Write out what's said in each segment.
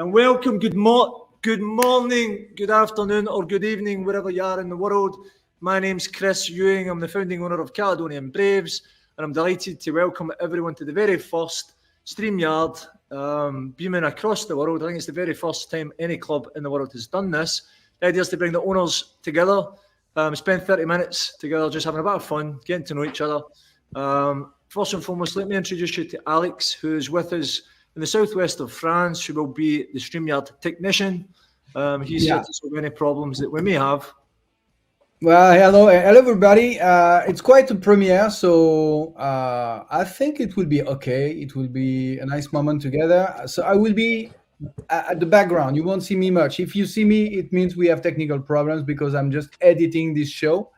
And welcome, good morning, good afternoon, or good evening, wherever you are in the world. My name's Chris Ewing. I'm the founding owner of Caledonian Braves, and I'm delighted to welcome everyone to the very first StreamYard beaming across the world. I think it's the very first time any club in the world has done this. The idea is to bring the owners together, spend 30 minutes together, just having a bit of fun, getting to know each other. First and foremost, let me introduce you to Alex, who's with us in the southwest of France, who will be the StreamYard technician. He's here to solve any problems that we may have. Well, hello everybody. It's quite a premiere, so I think it will be okay. It will be a nice moment together. So I will be at the background. You won't see me much. If you see me, it means we have technical problems because I'm just editing this show.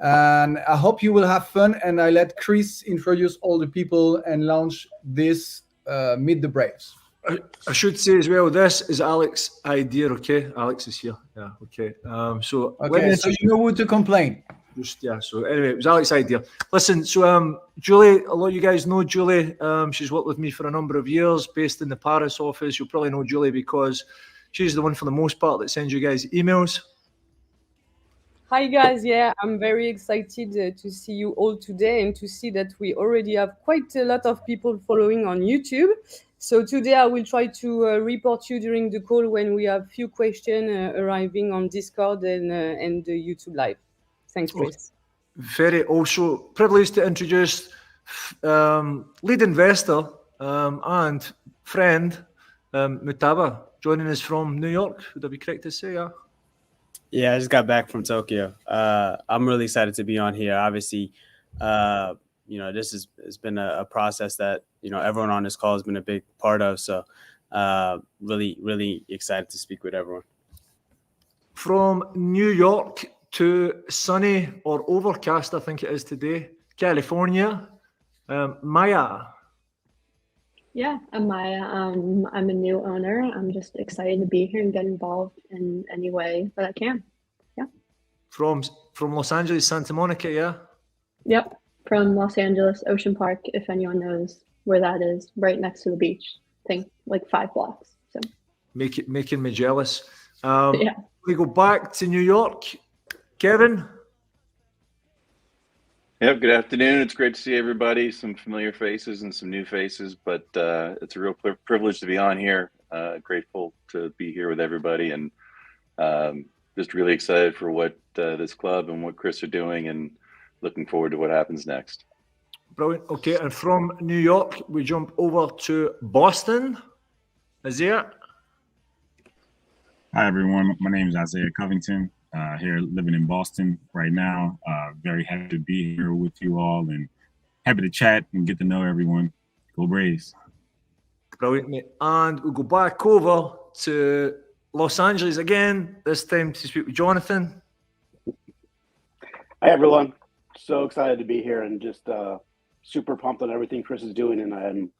And I hope you will have fun. And I let Chris introduce all the people and launch this Meet the Braves. I should say as well, this is Alex's idea, okay? Alex is here. Yeah, okay. So you know who to complain. So anyway, it was Alex's idea. Listen, so Julie, a lot of you guys know Julie. She's worked with me for a number of years, based in the Paris office. You'll probably know Julie because she's the one for the most part that sends you guys emails. Hi guys, yeah, I'm very excited to see you all today and to see that we already have quite a lot of people following on YouTube. So today I will try to report you during the call when we have few questions arriving on Discord and the YouTube Live. Thanks, Chris. Very also privileged to introduce lead investor and friend Mutaba, joining us from New York. Would that be correct to say? Yeah, I just got back from Tokyo. I'm really excited to be on here. Obviously, this has been a process that, everyone on this call has been a big part of. So really, really excited to speak with everyone. From New York to sunny or overcast, I think it is today, California, Maya. Yeah, I'm Maya. I'm a new owner. I'm just excited to be here and get involved in any way that I can. Yeah. From Los Angeles, Santa Monica, yeah? Yep. From Los Angeles, Ocean Park, if anyone knows where that is, right next to the beach. I think like 5 blocks. So making me jealous. Yeah. We go back to New York. Kevin? Yep, good afternoon. It's great to see everybody, some familiar faces and some new faces, but it's a real privilege to be on here. Grateful to be here with everybody, and just really excited for what this club and what Chris are doing, and looking forward to what happens next. Brilliant. Okay, and from New York, we jump over to Boston. Isaiah? Hi, everyone. My name is Isaiah Covington. Here living in Boston right now. Very happy to be here with you all and happy to chat and get to know everyone. Go Braves. Brilliant, mate. And we'll go back over to Los Angeles again, this time to speak with Jonathan. Hi, everyone. So excited to be here and just super pumped on everything Chris is doing, and I'm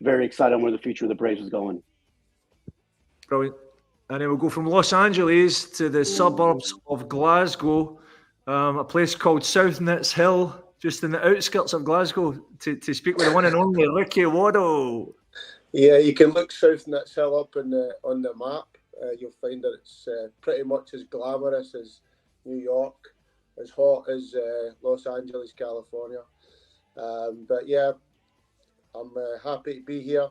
very excited on where the future of the Braves is going. Brilliant. And then we'll go from Los Angeles to the suburbs of Glasgow, a place called South Nits Hill, just in the outskirts of Glasgow, to speak with the one and only Ricky Waddle. Yeah, you can look South Nits Hill up on the map. You'll find that it's pretty much as glamorous as New York, as hot as Los Angeles, California. But yeah, I'm happy to be here.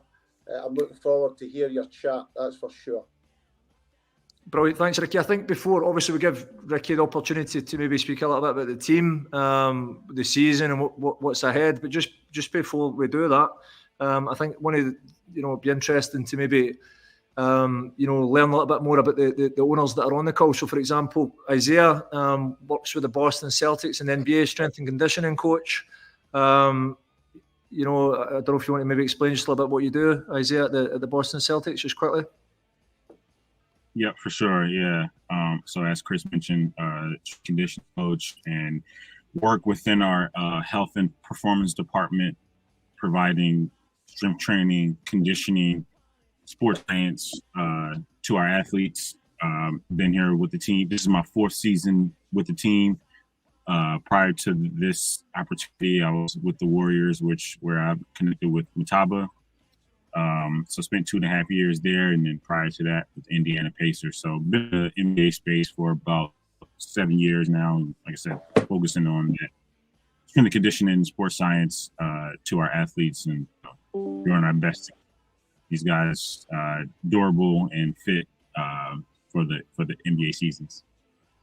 I'm looking forward to hear your chat, that's for sure. Brilliant. Thanks, Ricky. I think before, obviously, we give Ricky the opportunity to maybe speak a little bit about the team, the season and what's ahead. But just before we do that, I think one of the, it'd be interesting to maybe, learn a little bit more about the owners that are on the call. So, for example, Isaiah works with the Boston Celtics and NBA strength and conditioning coach. I don't know if you want to maybe explain just a little bit what you do, Isaiah, at the Boston Celtics, just quickly. Yeah, for sure. Yeah. So as Chris mentioned, condition coach and work within our health and performance department, providing strength training, conditioning, sports science to our athletes. Been here with the team. This is my 4th season with the team. Prior to this opportunity, I was with the Warriors, where I connected with Mutaba. So spent 2.5 years there, and then prior to that with Indiana Pacers. So been in the NBA space for about 7 years now. And like I said, focusing on that strength and conditioning, sports science to our athletes, and doing our best to keep these guys durable and fit for the NBA seasons.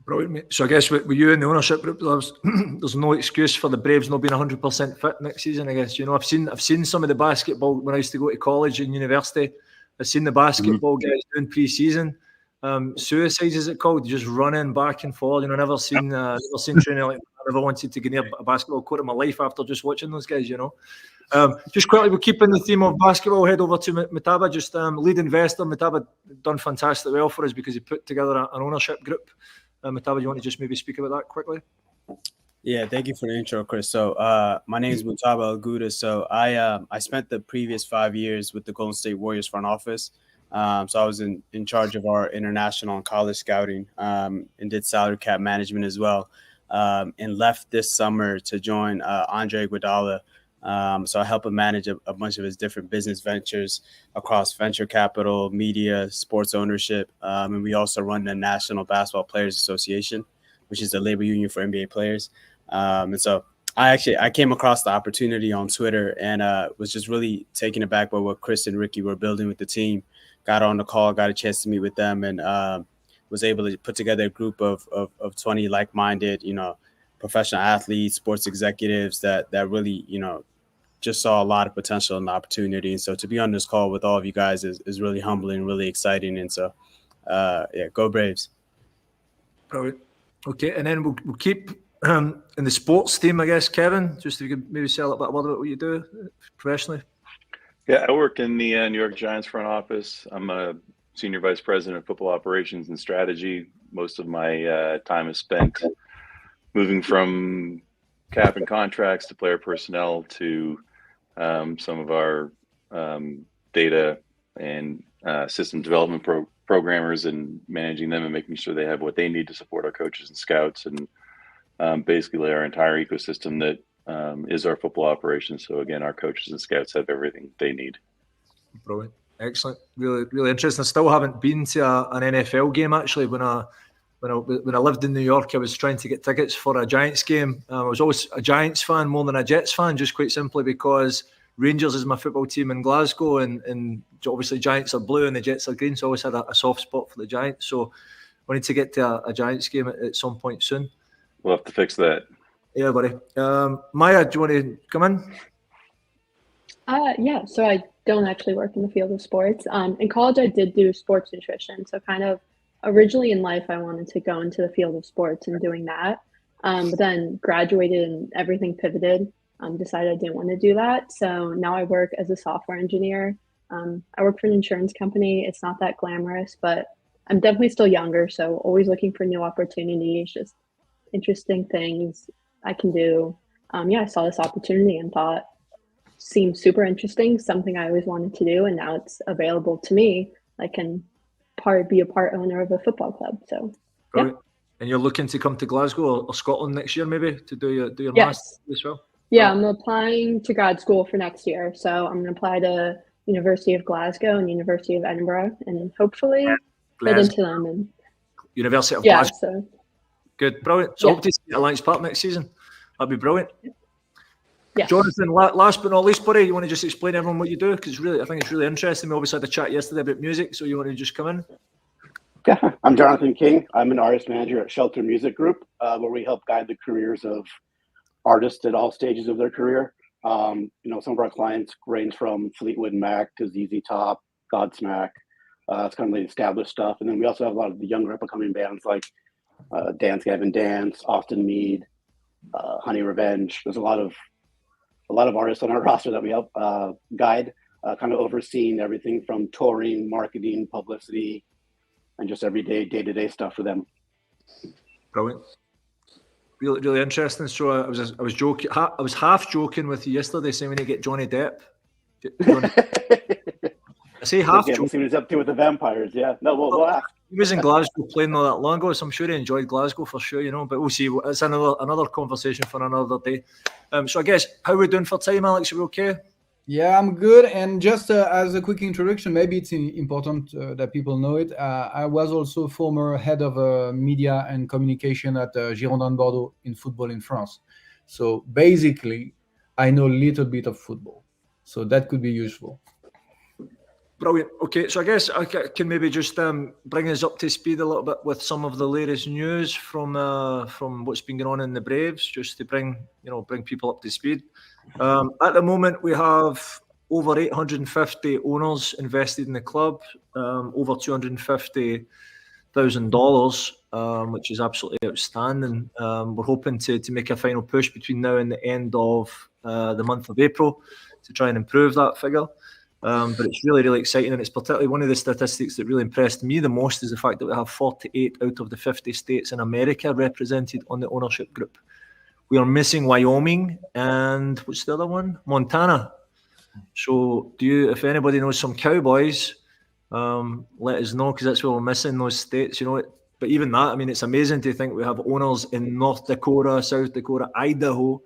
Brilliant, mate. So I guess with you and the ownership group, there's no excuse for the Braves not being 100% fit next season. I guess, you know, I've seen some of the basketball when I used to go to college and university. I've seen the basketball guys doing pre-season suicides, is it called? Just running back and forth. You know, never seen training like that. I never wanted to get near a basketball court in my life after just watching those guys. You know. Just quickly, we're keeping the theme of basketball. Head over to Mutaba, just lead investor. Mutaba done fantastic well for us because he put together an ownership group. Mutaba, you want to just maybe speak about that quickly? Yeah, thank you for the intro, Chris. So my name is Mutaba Al-Gouda. So I spent the previous 5 years with the Golden State Warriors front office. So I was in charge of our international and college scouting and did salary cap management as well. And left this summer to join Andre Iguodala. So I help him manage a bunch of his different business ventures across venture capital, media, sports ownership. And we also run the National Basketball Players Association, which is the labor union for NBA players. And so I came across the opportunity on Twitter and was just really taken aback by what Chris and Ricky were building with the team. Got on the call, got a chance to meet with them, and was able to put together a group of 20 like-minded, you know, professional athletes, sports executives that really, you know, just saw a lot of potential and opportunity. And so to be on this call with all of you guys is really humbling, really exciting. And so, yeah, go Braves. Brilliant. Okay, and then we'll keep in the sports team, I guess, Kevin, just if you could maybe say a little bit about what you do professionally. Yeah, I work in the New York Giants front office. I'm a senior vice president of football operations and strategy. Most of my time is spent moving from cap and contracts to player personnel to some of our data and system development programmers and managing them and making sure they have what they need to support our coaches and scouts and basically our entire ecosystem that is our football operation. So again, our coaches and scouts have everything they need. Brilliant. Excellent. Really, really interesting. I still haven't been to an NFL game actually. When I lived in New York, I was trying to get tickets for a Giants game. I was always a Giants fan more than a Jets fan, just quite simply because Rangers is my football team in Glasgow, and obviously Giants are blue and the Jets are green, so I always had a soft spot for the Giants. So I need to get to a Giants game at some point soon. We'll have to fix that. Yeah, buddy. Maya, do you want to come in? Yeah, so I don't actually work in the field of sports. In college, I did do sports nutrition. So kind of originally in life, I wanted to go into the field of sports and doing that. But then graduated and everything pivoted. Decided I didn't want to do that. So now I work as a software engineer. I work for an insurance company. It's not that glamorous, but I'm definitely still younger. So always looking for new opportunities, just interesting things I can do. Yeah, I saw this opportunity and thought seemed super interesting, something I always wanted to do, and now it's available to me. I can be a part owner of a football club. So yeah. Right. And you're looking to come to Glasgow or Scotland next year, maybe, to do your Yes. master's as well? Yeah, I'm applying to grad school for next year. So I'm going to apply to University of Glasgow and University of Edinburgh, and hopefully get into them. And University of yeah, Glasgow. so Good, brilliant. So yeah. hope to see you at Alliance Park next season. That'd be brilliant. Yes. Jonathan, last but not least, buddy, you want to just explain to everyone what you do? Because I think it's really interesting. We obviously had a chat yesterday about music, so you want to just come in? Yeah, I'm Jonathan King. I'm an artist manager at Shelter Music Group, where we help guide the careers of artists at all stages of their career. Some of our clients range from Fleetwood Mac to ZZ Top, Godsmack. It's kind of the established stuff. And then we also have a lot of the younger up-and-coming bands like Dance Gavin Dance, Austin Mead, Honey Revenge. There's a lot of artists on our roster that we help guide, kind of overseeing everything from touring, marketing, publicity, and just everyday, day-to-day stuff for them. Brilliant. Really, really interesting. So I was joking. I was half joking with you yesterday, saying we need to get Johnny Depp. I say half joking. We'll see what he's up to with the vampires. Yeah. No, we'll ask. He was in Glasgow playing not that long ago, so I'm sure he enjoyed Glasgow for sure, but we'll see. It's another conversation for another day. So I guess, how are we doing for time, Alex? Are we okay? Yeah, I'm good. And just as a quick introduction, maybe it's important that people know it. I was also former head of media and communication at Girondin Bordeaux in football in France. So basically, I know a little bit of football. So that could be useful. Brilliant. Okay, so I guess I can maybe just bring us up to speed a little bit with some of the latest news from what's been going on in the Braves, just to bring people up to speed. At the moment, we have over 850 owners invested in the club, over $250,000, which is absolutely outstanding. We're hoping to make a final push between now and the end of the month of April to try and improve that figure. But it's really, really exciting, and it's particularly one of the statistics that really impressed me the most is the fact that we have 48 out of the 50 states in America represented on the ownership group. We are missing Wyoming and what's the other one? Montana. So if anybody knows some cowboys, let us know, because that's where we're missing, those states, But even that, I mean, it's amazing to think we have owners in North Dakota, South Dakota, Idaho.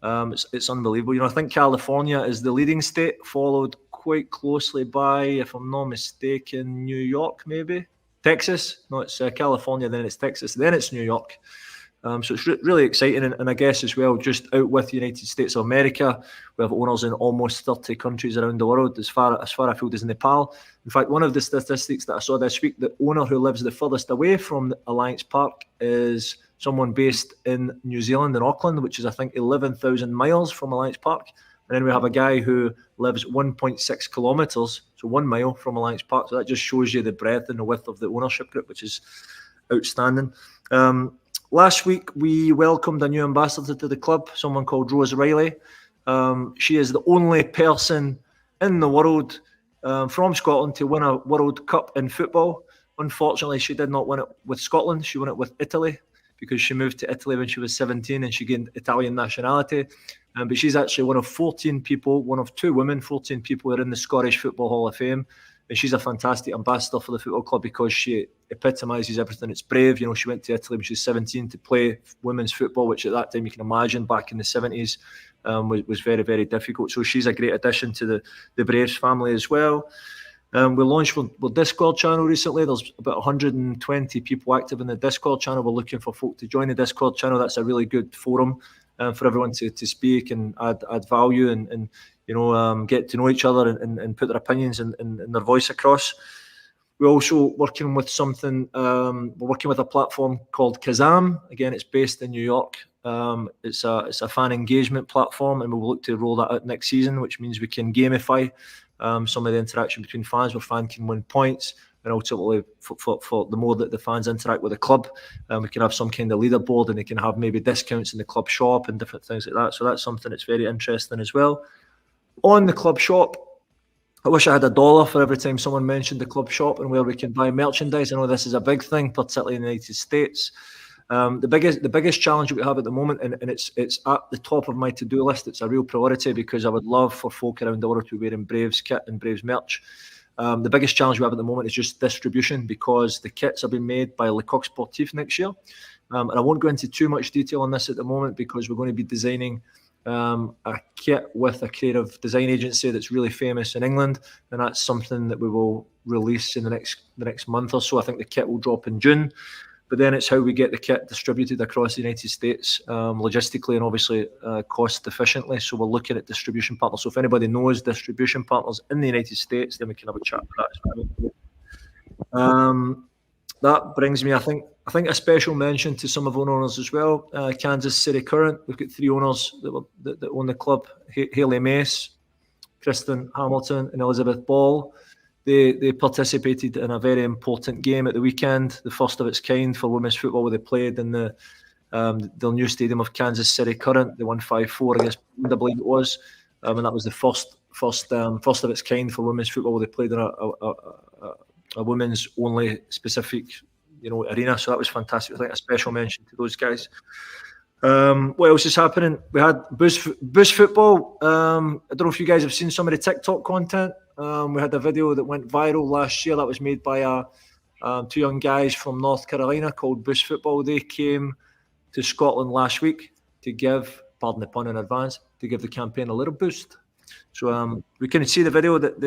It's unbelievable. I think California is the leading state, followed quite closely by, if I'm not mistaken, New York, maybe. Texas. No, it's California, then it's Texas, then it's New York. So it's really exciting. And I guess as well, just out with the United States of America, we have owners in almost 30 countries around the world, as far afield as Nepal. In fact, one of the statistics that I saw this week, the owner who lives the furthest away from Alliance Park is someone based in New Zealand, in Auckland, which is, I think, 11,000 miles from Alliance Park. And then we have a guy who lives 1.6 kilometres, so 1 mile from Alliance Park. So that just shows you the breadth and the width of the ownership group, which is outstanding. Last week, we welcomed a new ambassador to the club, someone called Rose Riley. She is the only person in the world from Scotland to win a World Cup in football. Unfortunately, she did not win it with Scotland. She won it with Italy, because she moved to Italy when she was 17 and she gained Italian nationality. But she's actually one of 14 people, one of two women, 14 people who are in the Scottish Football Hall of Fame. And she's a fantastic ambassador for the football club because she epitomises everything that's brave. She went to Italy when she was 17 to play women's football, which at that time, you can imagine, back in the 70s, was very, very difficult. So she's a great addition to the Braves family as well. We launched our Discord channel recently. There's about 120 people active in the Discord channel. We're looking for folk to join the Discord channel. That's a really good forum for everyone to speak and add value and get to know each other and put their opinions and their voice across. We're also working with we're working with a platform called Kazam. Again, it's based in New York. It's a fan engagement platform, and we'll look to roll that out next season, which means we can gamify some of the interaction between fans, where fans can win points, and ultimately for the more that the fans interact with the club, we can have some kind of leaderboard, and they can have maybe discounts in the club shop and different things like that. So that's something that's very interesting as well. On the club shop, I wish I had $1 for every time someone mentioned the club shop and where we can buy merchandise. I know this is a big thing, particularly in the United States. The biggest challenge that we have at the moment, and it's at the top of my to-do list. It's a real priority because I would love for folk around the world to be wearing Braves kit and Braves merch. The biggest challenge we have at the moment is just distribution, because the kits are being made by Le Coq Sportif next year. And I won't go into too much detail on this at the moment because we're going to be designing a kit with a creative design agency that's really famous in England, and that's something that we will release in the next month or so. I think the kit will drop in June. But then it's how we get the kit distributed across the United States logistically and obviously cost efficiently. So we're looking at distribution partners. So if anybody knows distribution partners in the United States, then we can have a chat about that. That brings me, I think a special mention to some of our owners as well. Kansas City Current, we've got 3 owners that own the club: Haley Mace, Kristen Hamilton, and Elizabeth Ball. They participated in a very important game at the weekend, the first of its kind for women's football, where they played in the new stadium of Kansas City Current. They won 5-4 against, I believe it was, and that was the first of its kind for women's football, where they played in a women's only specific arena. So that was fantastic. I think a special mention to those guys. What else is happening? We had Bush football. I don't know if you guys have seen some of the TikTok content. We had a video that went viral last year that was made by 2 young guys from North Carolina called Bush Football. They came to Scotland last week to give, pardon the pun in advance, to give the campaign a little boost. So we can see the video that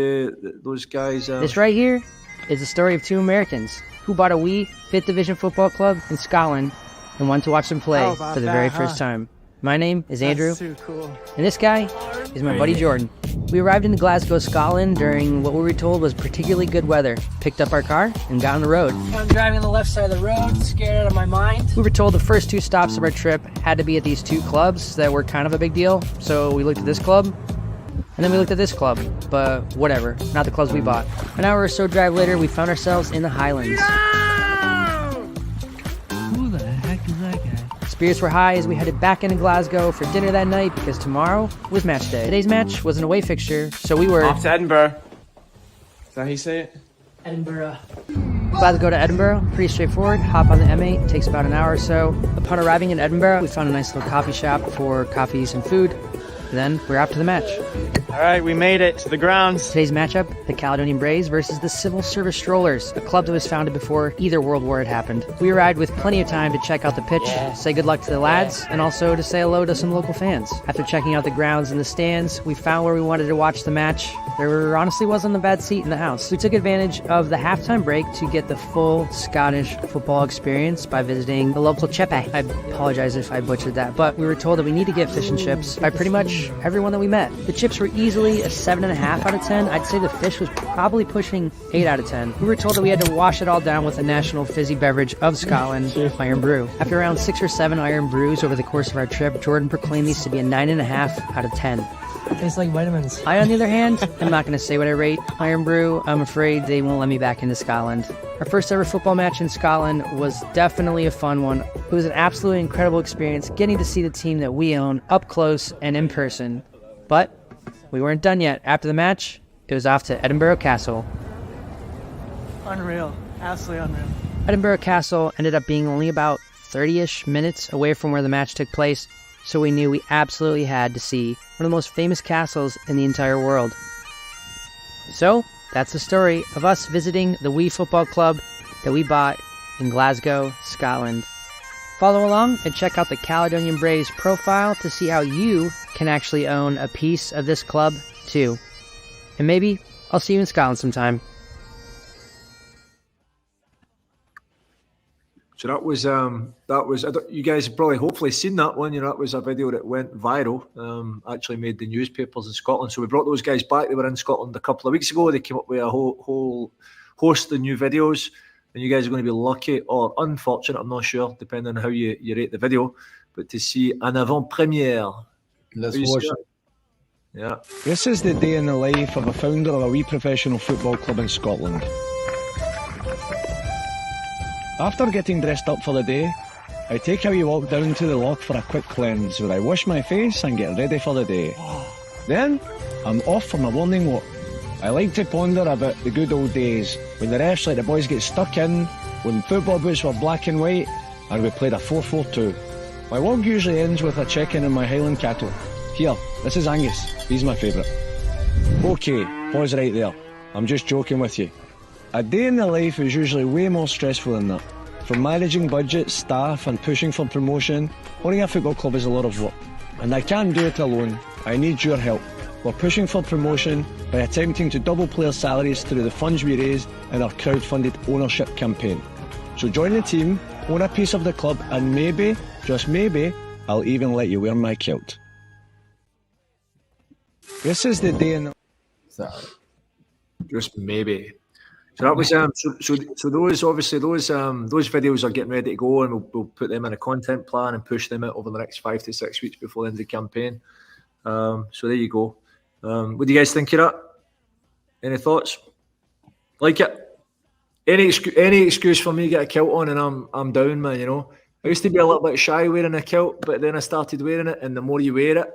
those guys. This right here is the story of two Americans who bought a wee 5th Division football club in Scotland and wanted to watch them play for the very first time. My name is Andrew, That's so cool. and this guy is my buddy Jordan. We arrived in Glasgow, Scotland during what we were told was particularly good weather, picked up our car, and got on the road. I'm driving on the left side of the road, scared out of my mind. We were told the first 2 stops of our trip had to be at these 2 clubs that were kind of a big deal, so we looked at this club, and then we looked at this club, but whatever, not the clubs we bought. An hour or so drive later, we found ourselves in the Highlands. Who the heck is that guy? Spirits were high as we headed back into Glasgow for dinner that night because tomorrow was match day. Today's match was an away fixture, so we were off to Edinburgh. Is that how you say it? Edinburgh. glad to go to Edinburgh. Pretty straightforward. Hop on the M8, takes about an hour or so. Upon arriving in Edinburgh, we found a nice little coffee shop for coffees and food. Then we're out to the match. All right, we made it to the grounds. Today's matchup, the Caledonian Braves versus the Civil Service Strollers, a club that was founded before either World War had happened. We arrived with plenty of time to check out the pitch, say good luck to the lads, and also to say hello to some local fans. After checking out the grounds and the stands, we found where we wanted to watch the match. There honestly wasn't a bad seat in the house. We took advantage of the halftime break to get the full Scottish football experience by visiting the local chepe. I apologize if I butchered that, but we were told that we need to get fish and chips by pretty much everyone that we met. The chips were easily a 7.5 out of 10. I'd say the fish was probably pushing 8 out of 10. We were told that we had to wash it all down with the national fizzy beverage of Scotland, Iron Brew. After around 6 or 7 Iron Brews over the course of our trip, Jordan proclaimed these to be a 9.5 out of 10. Tastes like vitamins. I, on the other hand, I'm not going to say what I rate Iron Brew. I'm afraid they won't let me back into Scotland. Our first ever football match in Scotland was definitely a fun one. It was an absolutely incredible experience getting to see the team that we own up close and in person. But we weren't done yet. After the match, it was off to Edinburgh Castle. Unreal. Absolutely unreal. Edinburgh Castle ended up being only about 30-ish minutes away from where the match took place, so we knew we absolutely had to see one of the most famous castles in the entire world. So, that's the story of us visiting the Wee Football Club that we bought in Glasgow, Scotland. Follow along and check out the Caledonian Braves profile to see how you can actually own a piece of this club too. And maybe I'll see you in Scotland sometime. So that was you guys have probably hopefully seen that one. You know, that was a video that went viral. Actually made the newspapers in Scotland. So we brought those guys back. They were in Scotland a couple of weeks ago. They came up with a whole host of new videos, and you guys are going to be lucky or unfortunate, I'm not sure, depending on how you rate the video, but to see an avant-première. Let's watch it. Yeah. This is the day in the life of a founder of a wee professional football club in Scotland. After getting dressed up for the day, I take a wee walk down to the loch for a quick cleanse where I wash my face and get ready for the day. Then, I'm off for my morning walk. I like to ponder about the good old days when the refs let the boys get stuck in, when football boots were black and white, and we played a 4-4-2. My walk usually ends with a check-in on my Highland cattle. Here, this is Angus. He's my favourite. Okay, pause right there. I'm just joking with you. A day in the life is usually way more stressful than that. From managing budgets, staff and pushing for promotion, owning a football club is a lot of work. And I can't do it alone. I need your help. We're pushing for promotion by attempting to double player salaries through the funds we raise in our crowd-funded ownership campaign. So join the team, own a piece of the club, and maybe, just maybe, I'll even let you wear my kilt. This is the day in the... Sorry. Just maybe. So that was so those obviously those videos are getting ready to go, and we'll put them in a content plan and push them out over the next 5 to 6 weeks before the end of the campaign. So there you go. What do you guys think of that? Any thoughts? Like it? Any excuse for me to get a kilt on, and I'm down, man. You know, I used to be a little bit shy wearing a kilt, but then I started wearing it, and the more you wear it,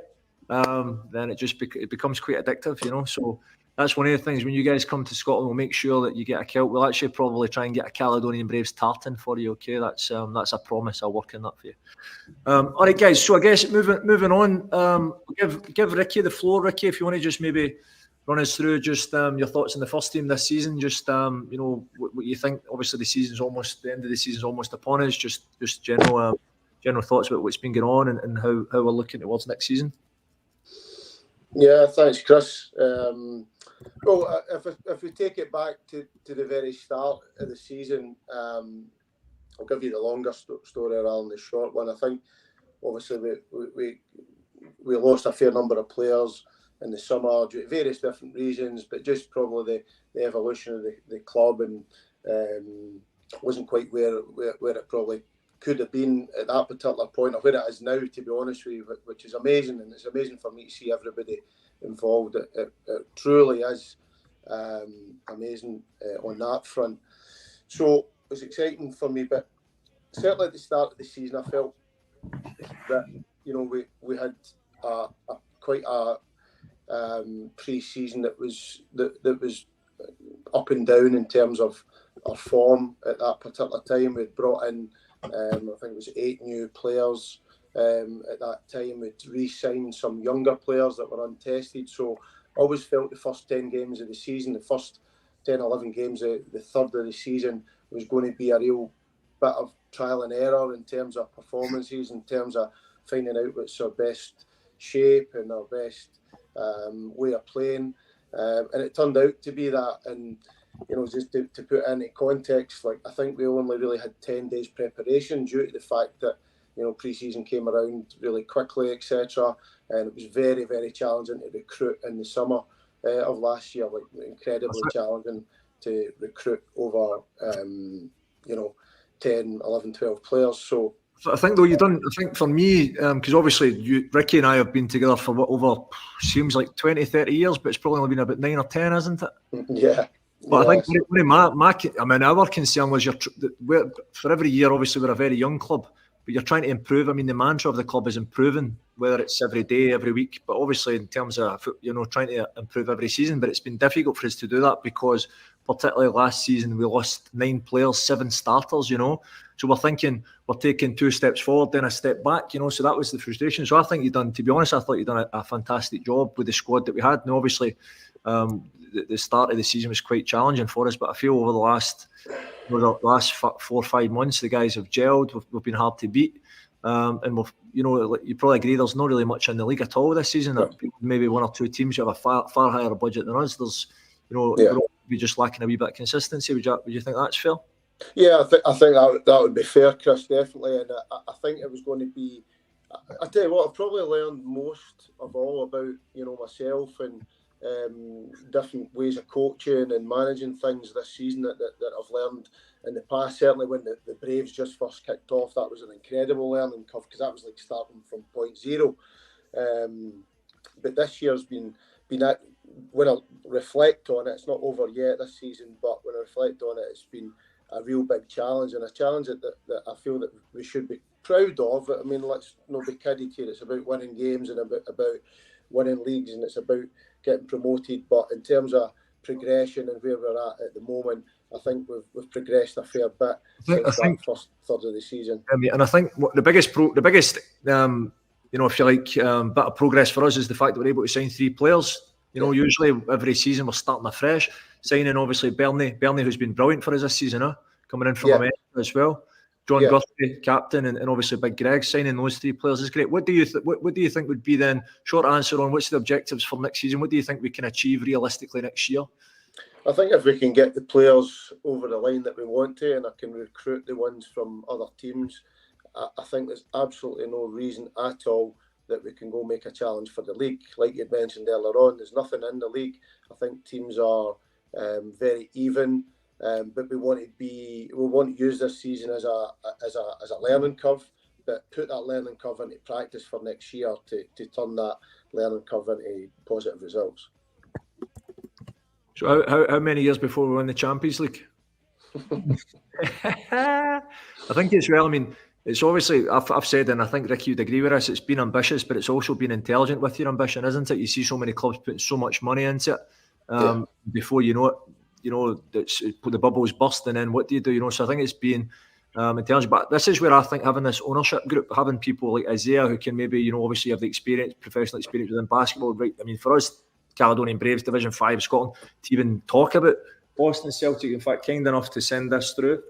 then it becomes quite addictive. You know, so. That's one of the things when you guys come to Scotland, we'll make sure that you get a kilt. We'll actually probably try and get a Caledonian Braves tartan for you, okay? That's a promise. I'll work on that for you. All right, guys. So I guess moving on, give Ricky the floor. Ricky, if you want to just maybe run us through just your thoughts on the first team this season. Just you know what you think. Obviously, the end of the season's almost upon us. Just general thoughts about what's been going on and how we're looking towards next season. Yeah, thanks, Chris. Well, if we take it back to the very start of the season, I'll give you the longer story rather than the short one. I think obviously we lost a fair number of players in the summer due to various different reasons, but just probably the evolution of the club and wasn't quite where it probably could have been at that particular point, or where it is now, to be honest with you, which is amazing. And it's amazing for me to see everybody involved. It truly is amazing on that front. So it was exciting for me, but certainly at the start of the season, I felt that we had quite a pre-season that was up and down in terms of our form at that particular time. We'd brought in I think it was 8 new players at that time. We'd re-signed some younger players that were untested. So I always felt the first 10 games of the season, the first 10, 11 games, the third of the season was going to be a real bit of trial and error in terms of performances, in terms of finding out what's our best shape and our best way of playing. And it turned out to be that. And just to put it into context, like I think we only really had 10 days preparation due to the fact that pre-season came around really quickly, etc. And it was very, very challenging to recruit in the summer of last year. Like incredibly challenging to recruit over 10, 11, 12 players. So I think though I think for me, because obviously Ricky and I have been together for over seems like 20, 30 years, but it's probably only been about 9 or 10, isn't it? Yeah. But I think our concern was for every year, obviously we're a very young club, but you're trying to improve. I mean, the mantra of the club is improving, whether it's every day, every week, but obviously in terms of, trying to improve every season. But it's been difficult for us to do that because particularly last season, we lost 9 players, 7 starters, So we're thinking we're taking 2 steps forward, then a step back, So that was the frustration. So I think to be honest, I thought you'd done a fantastic job with the squad that we had. And obviously, the start of the season was quite challenging for us, but I feel over the last 4 or 5 months, the guys have gelled. We've been hard to beat. And we've, you probably agree, there's not really much in the league at all this season. No. Maybe 1 or 2 teams who have a far higher budget than us. There's, we're just lacking a wee bit of consistency. Would you think that's fair? Yeah, I think that would be fair, Chris, definitely. And I think it was going to be. I tell you what, I've probably learned most of all about myself and different ways of coaching and managing things this season that I've learned in the past. Certainly when the Braves just first kicked off, that was an incredible learning curve because that was like starting from point zero. But this year's been at, when I reflect on it, it's not over yet this season, but when I reflect on it, it's been a real big challenge, and a challenge that I feel that we should be proud of. I mean, let's not be kidded here. It's about winning games and about winning leagues, and it's about getting promoted. But in terms of progression and where we're at the moment, I think we've progressed a fair bit since that first third of the season. And I think the biggest if you like, bit of progress for us is the fact that we're able to sign 3 players. Usually every season we're starting afresh. Signing obviously Bernie, who's been brilliant for us this season, coming in from America as well. John Guthrie, captain, and obviously Big Greg. Signing those 3 players is great. What do you think would be then? Short answer on what's the objectives for next season? What do you think we can achieve realistically next year? I think if we can get the players over the line that we want to, and I can recruit the ones from other teams, I think there's absolutely no reason at all that we can go make a challenge for the league. Like you mentioned earlier on, there's nothing in the league. I think teams are very even, but we want to use this season as a learning curve, but put that learning curve into practice for next year to turn that learning curve into positive results. So how many years before we win the Champions League? I think it's well. I mean, it's obviously I've said, and I think Ricky would agree with us. It's been ambitious, but it's also been intelligent with your ambition, isn't it? You see so many clubs putting so much money into it. Before you know it, the bubble's bursting. And what do you do? So I think it's been intelligent. But this is where I think having this ownership group, having people like Isaiah who can maybe obviously have the experience, professional experience within basketball. Right? I mean, for us, Caledonian Braves, Division 5 Scotland, to even talk about Boston Celtic, in fact, kind enough to send this through.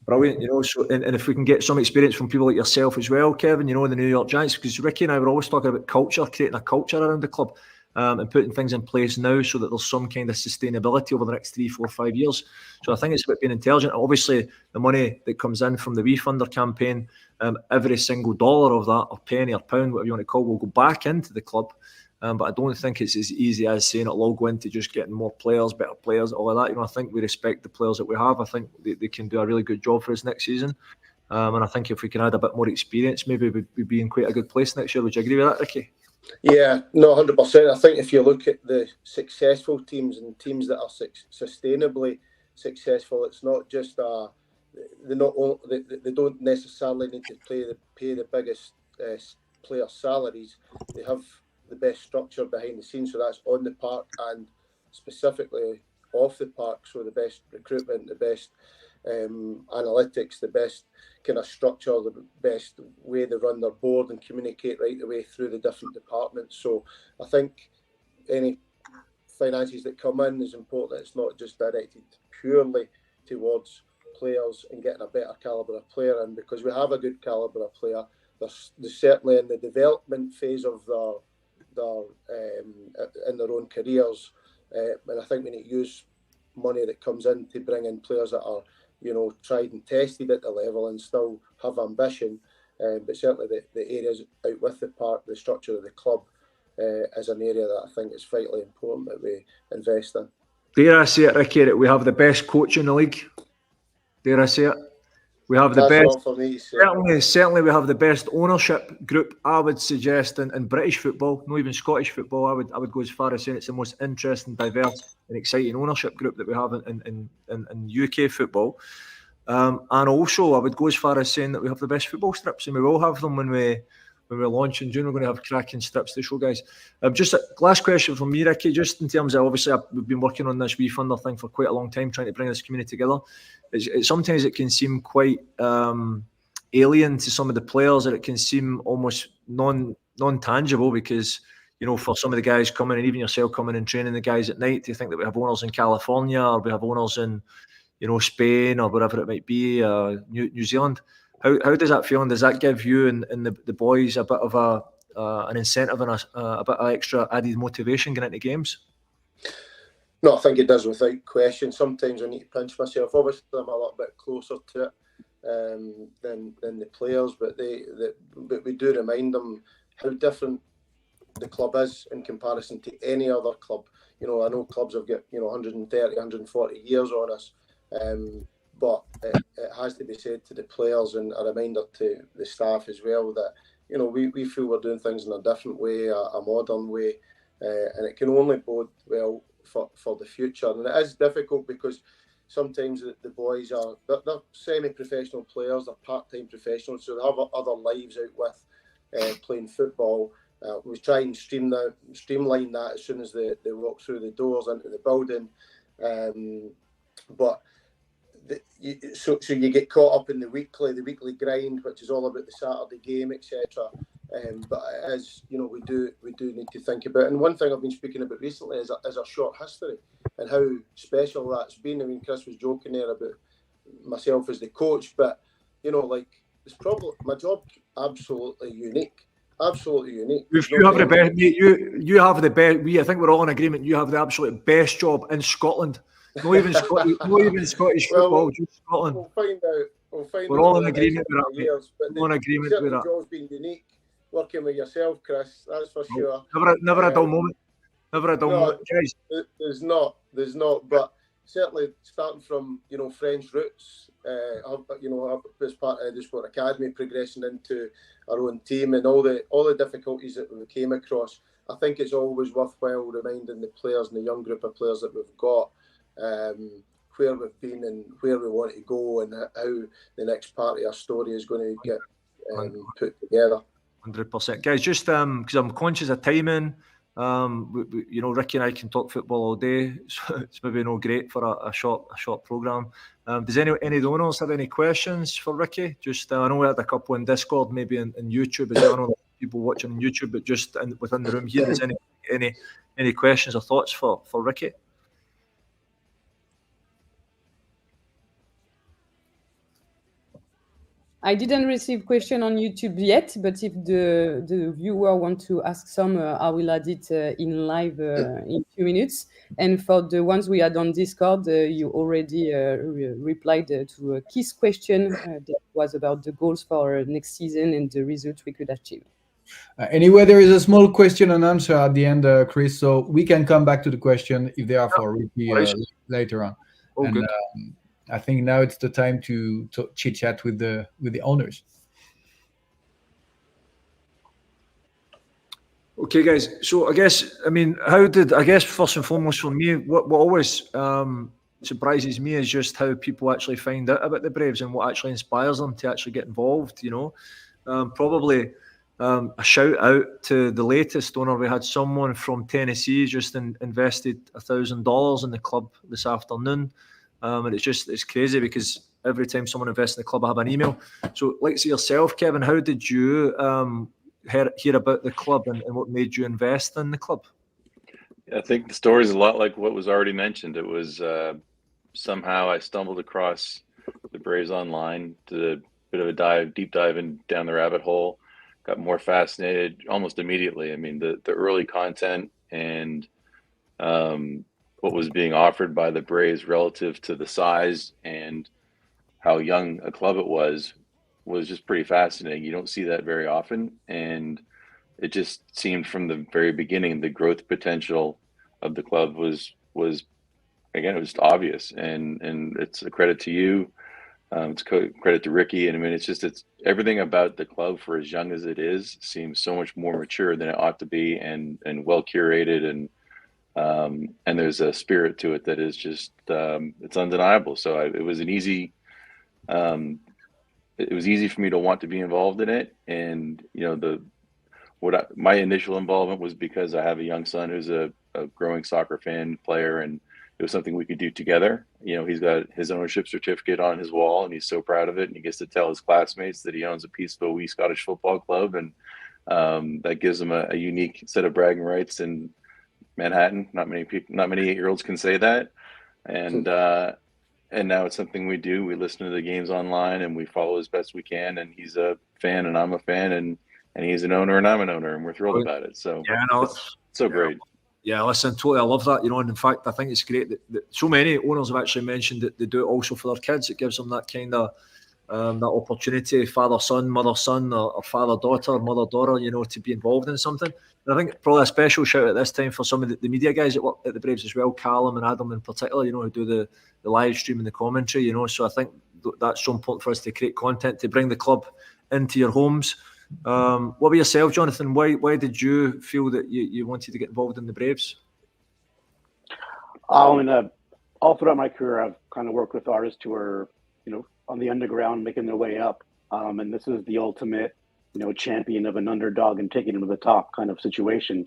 Brilliant, you know. So, and if we can get some experience from people like yourself as well, Kevin, you know, in the New York Giants, because Ricky and I were always talking about culture, creating a culture around the club, and putting things in place now so that there's some kind of sustainability over the next 3, 4, 5 years. So I think it's about being intelligent. Obviously, the money that comes in from the WeFunder campaign, every single dollar of that, or penny or pound, whatever you want to call it, will go back into the club. But I don't think it's as easy as saying it'll all go into just getting more players, better players, all of that. You know, I think we respect the players that we have. I think they can do a really good job for us next season. And I think if we can add a bit more experience, maybe we'd be in quite a good place next year. Would you agree with that, Ricky? Yeah, no, 100%. I think if you look at the successful teams and teams that are sustainably successful, it's not just they don't necessarily need to pay the biggest player salaries. They have the best structure behind the scenes, so that's on the park and specifically off the park. So the best recruitment, the best analytics, the best kind of structure, the best way they run their board and communicate right the way through the different departments. So I think any finances that come in is important. It's not just directed purely towards players and getting a better calibre of player in, because we have a good calibre of player. They're certainly in the development phase of their in their own careers, and I think we need to use money that comes in to bring in players that are, you know, tried and tested at the level and still have ambition. But certainly the areas out with the park, the structure of the club, is an area that I think is vitally important that we invest in. Dare I say it, Ricky, that we have the best coach in the league? Dare I say it? We have the That's best. not for me, Certainly, we have the best ownership group. I would suggest in British football, not even Scottish football. I would go as far as saying it's the most interesting, diverse, and exciting ownership group that we have in UK football. And also, I would go as far as saying that we have the best football strips, and we will have them when we launch in June. We're going to have cracking strips to show guys. Just a last question from me, Ricky. Just in terms of, obviously, we've been working on this WeFunder thing for quite a long time, trying to bring this community together. Sometimes it can seem quite alien to some of the players, and it can seem almost non-tangible, because, you know, for some of the guys coming, and even yourself coming and training the guys at night, to think that we have owners in California, or we have owners in, you know, Spain, or wherever it might be, New Zealand. How does that feel, and does that give you and the boys a bit of an incentive and a bit of extra added motivation going into games? No, I think it does without question. Sometimes I need to pinch myself. Obviously, I'm a little bit closer to it than the players, but we do remind them how different the club is in comparison to any other club. You know, I know clubs have got, you know, 130, 140 years on us, but it has to be said to the players, and a reminder to the staff as well, that, you know, we feel we're doing things in a different way, a modern way, and it can only bode well for the future. And it is difficult because sometimes the boys they're semi-professional players, they're part-time professionals, so they have other lives out with playing football. We try and streamline that as soon as they walk through the doors into the building, but so you get caught up in the weekly grind, which is all about the Saturday game, etc. But as you know, we do need to think about. And one thing I've been speaking about recently is our short history and how special that's been. I mean, Chris was joking there about myself as the coach, but, you know, like, it's probably my job absolutely unique. Absolutely unique. You have the best. You have the best. I think we're all in agreement. You have the absolute best job in Scotland. Not even Scottish football, just Scotland. We'll find out. We're all in agreement with that. Years, we're in agreement with that. The job's been unique. Working with yourself, Chris, that's for sure. Never a dull moment. Never a dull moment, guys. There's not. But certainly starting from, you know, French roots, you know, as part of the Sport Academy, progressing into our own team, and all the difficulties that we came across. I think it's always worthwhile reminding the players and the young group of players that we've got where we've been and where we want to go, and how the next part of our story is going to get put together. 100%, guys. Just because I'm conscious of timing, you know, Ricky and I can talk football all day, so it's maybe no great for a short program. Does any of the owners have any questions for Ricky? Just I know we had a couple in Discord, maybe in YouTube as well. I know people watching on YouTube, but just within the room here, is any questions or thoughts for Ricky? I didn't receive question on YouTube yet, but if the viewer want to ask some, I will add it in live in few minutes. And for the ones we had on Discord, you already replied to Keith's question that was about the goals for next season and the results we could achieve. Anyway, there is a small question and answer at the end, Chris, so we can come back to the question if they are for Ricky later on. Oh, good. I think now it's the time to chit chat with the owners. Okay, guys. So I guess first and foremost for me, what always surprises me is just how people actually find out about the Braves and what actually inspires them to actually get involved. Probably a shout out to the latest owner. We had someone from Tennessee just invested $1,000 in the club this afternoon. And it's crazy because every time someone invests in the club, I have an email. So, like to yourself, Kevin, how did you hear about the club and what made you invest in the club? I think the story is a lot like what was already mentioned. It was somehow I stumbled across the Braves online, did a bit of a deep dive down the rabbit hole, got more fascinated almost immediately. I mean, the early content and what was being offered by the Braves relative to the size and how young a club it was just pretty fascinating. You don't see that very often. And it just seemed from the very beginning, the growth potential of the club was again, it was just obvious. And it's a credit to you. It's credit to Ricky. And I mean, it's everything about the club for as young as it is seems so much more mature than it ought to be and well curated and there's a spirit to it that is just it's undeniable. So it was easy for me to want to be involved in it. And my initial involvement was because I have a young son who's a growing soccer fan player, and it was something we could do together. He's got his ownership certificate on his wall and he's so proud of it, and he gets to tell his classmates that he owns a Peaceville Wee Scottish Football Club, and that gives him a unique set of bragging rights in Manhattan. Not many 8-year-olds can say that. And now it's something we do. We listen to the games online and we follow as best we can. And he's a fan and I'm a fan, and he's an owner and I'm an owner, and we're thrilled about it. So it's so great. Yeah, listen, totally. I love that. And in fact, I think it's great that so many owners have actually mentioned that they do it also for their kids. It gives them that kind of that opportunity, father-son, mother-son, or father-daughter, mother-daughter, to be involved in something. And I think probably a special shout at this time for some of the media guys that work at the Braves as well, Callum and Adam in particular, who do the live stream and the commentary, So I think that's so important for us to create content, to bring the club into your homes. What about yourself, Jonathan? Why did you feel that you wanted to get involved in the Braves? All throughout my career, I've kind of worked with artists who are, on the underground, making their way up. And this is the ultimate, champion of an underdog and taking him to the top kind of situation.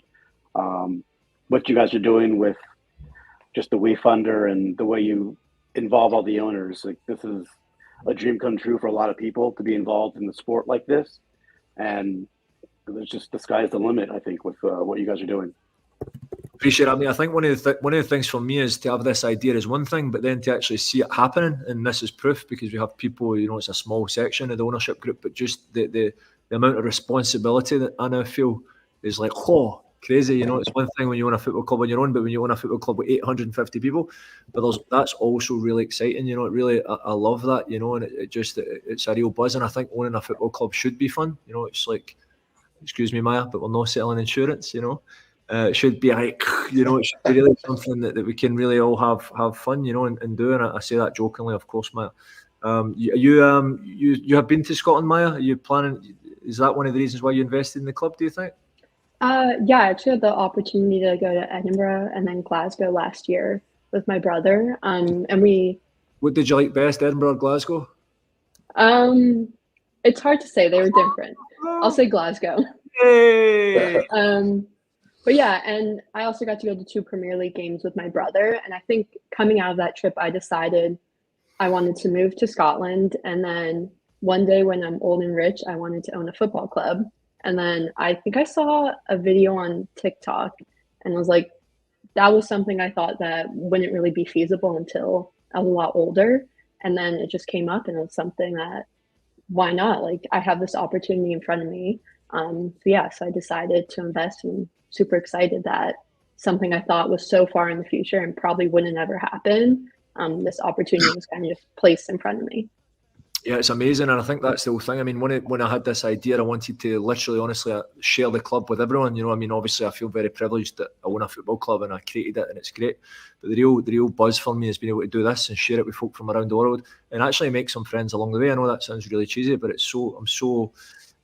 What you guys are doing with just the WeFunder and the way you involve all the owners, like this is a dream come true for a lot of people to be involved in the sport like this. And there's just the sky's the limit, I think, with what you guys are doing. Appreciate it. I mean, I think one of the things for me is to have this idea is one thing, but then to actually see it happening, and this is proof because we have people, it's a small section of the ownership group, but just the amount of responsibility that I now feel is like, crazy. It's one thing when you own a football club on your own, but when you own a football club with 850 people, but that's also really exciting. It really, I love that. And it's a real buzz, and I think owning a football club should be fun. It's like, excuse me, Maya, but we're not selling insurance. It should be like, it should be really something that we can really all have fun, and do. And I say that jokingly, of course, Maya. You have been to Scotland, Maya? Are you planning? Is that one of the reasons why you invested in the club? Do you think? Yeah, I actually had the opportunity to go to Edinburgh and then Glasgow last year with my brother. And we. What did you like best, Edinburgh or Glasgow? It's hard to say. They were different. I'll say Glasgow. Hey. But yeah, and I also got to go to 2 Premier League games with my brother. And I think coming out of that trip, I decided I wanted to move to Scotland. And then one day when I'm old and rich, I wanted to own a football club. And then I think I saw a video on TikTok and was like, that was something I thought that wouldn't really be feasible until I was a lot older. And then it just came up, and it was something that why not? Like, I have this opportunity in front of me. So I decided to invest, and super excited that something I thought was so far in the future and probably wouldn't ever happen, this opportunity was kind of just placed in front of me. Yeah, it's amazing, and I think that's the whole thing. I mean, when I had this idea, I wanted to literally, honestly, share the club with everyone. You know, I mean, obviously, I feel very privileged that I own a football club and I created it, and it's great. But the real buzz for me has been able to do this and share it with folk from around the world, and actually make some friends along the way. I know that sounds really cheesy, but it's so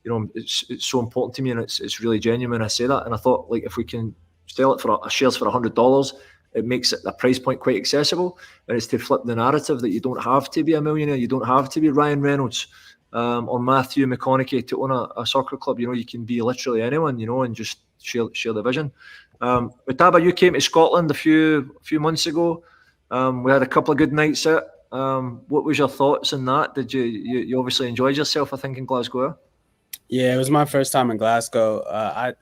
important to me, and it's really genuine. I say that, and I thought, like, if we can sell it for shares for $100. It makes it a price point quite accessible, and it's to flip the narrative that you don't have to be a millionaire, you don't have to be Ryan Reynolds or Matthew McConaughey to own a soccer club. You know, you can be literally anyone, you know, and just share the vision. Mutaba, you came to Scotland a few months ago. We had a couple of good nights out. What was your thoughts on that? Did you obviously enjoyed yourself, I think, in Glasgow? Yeah, it was my first time in Glasgow.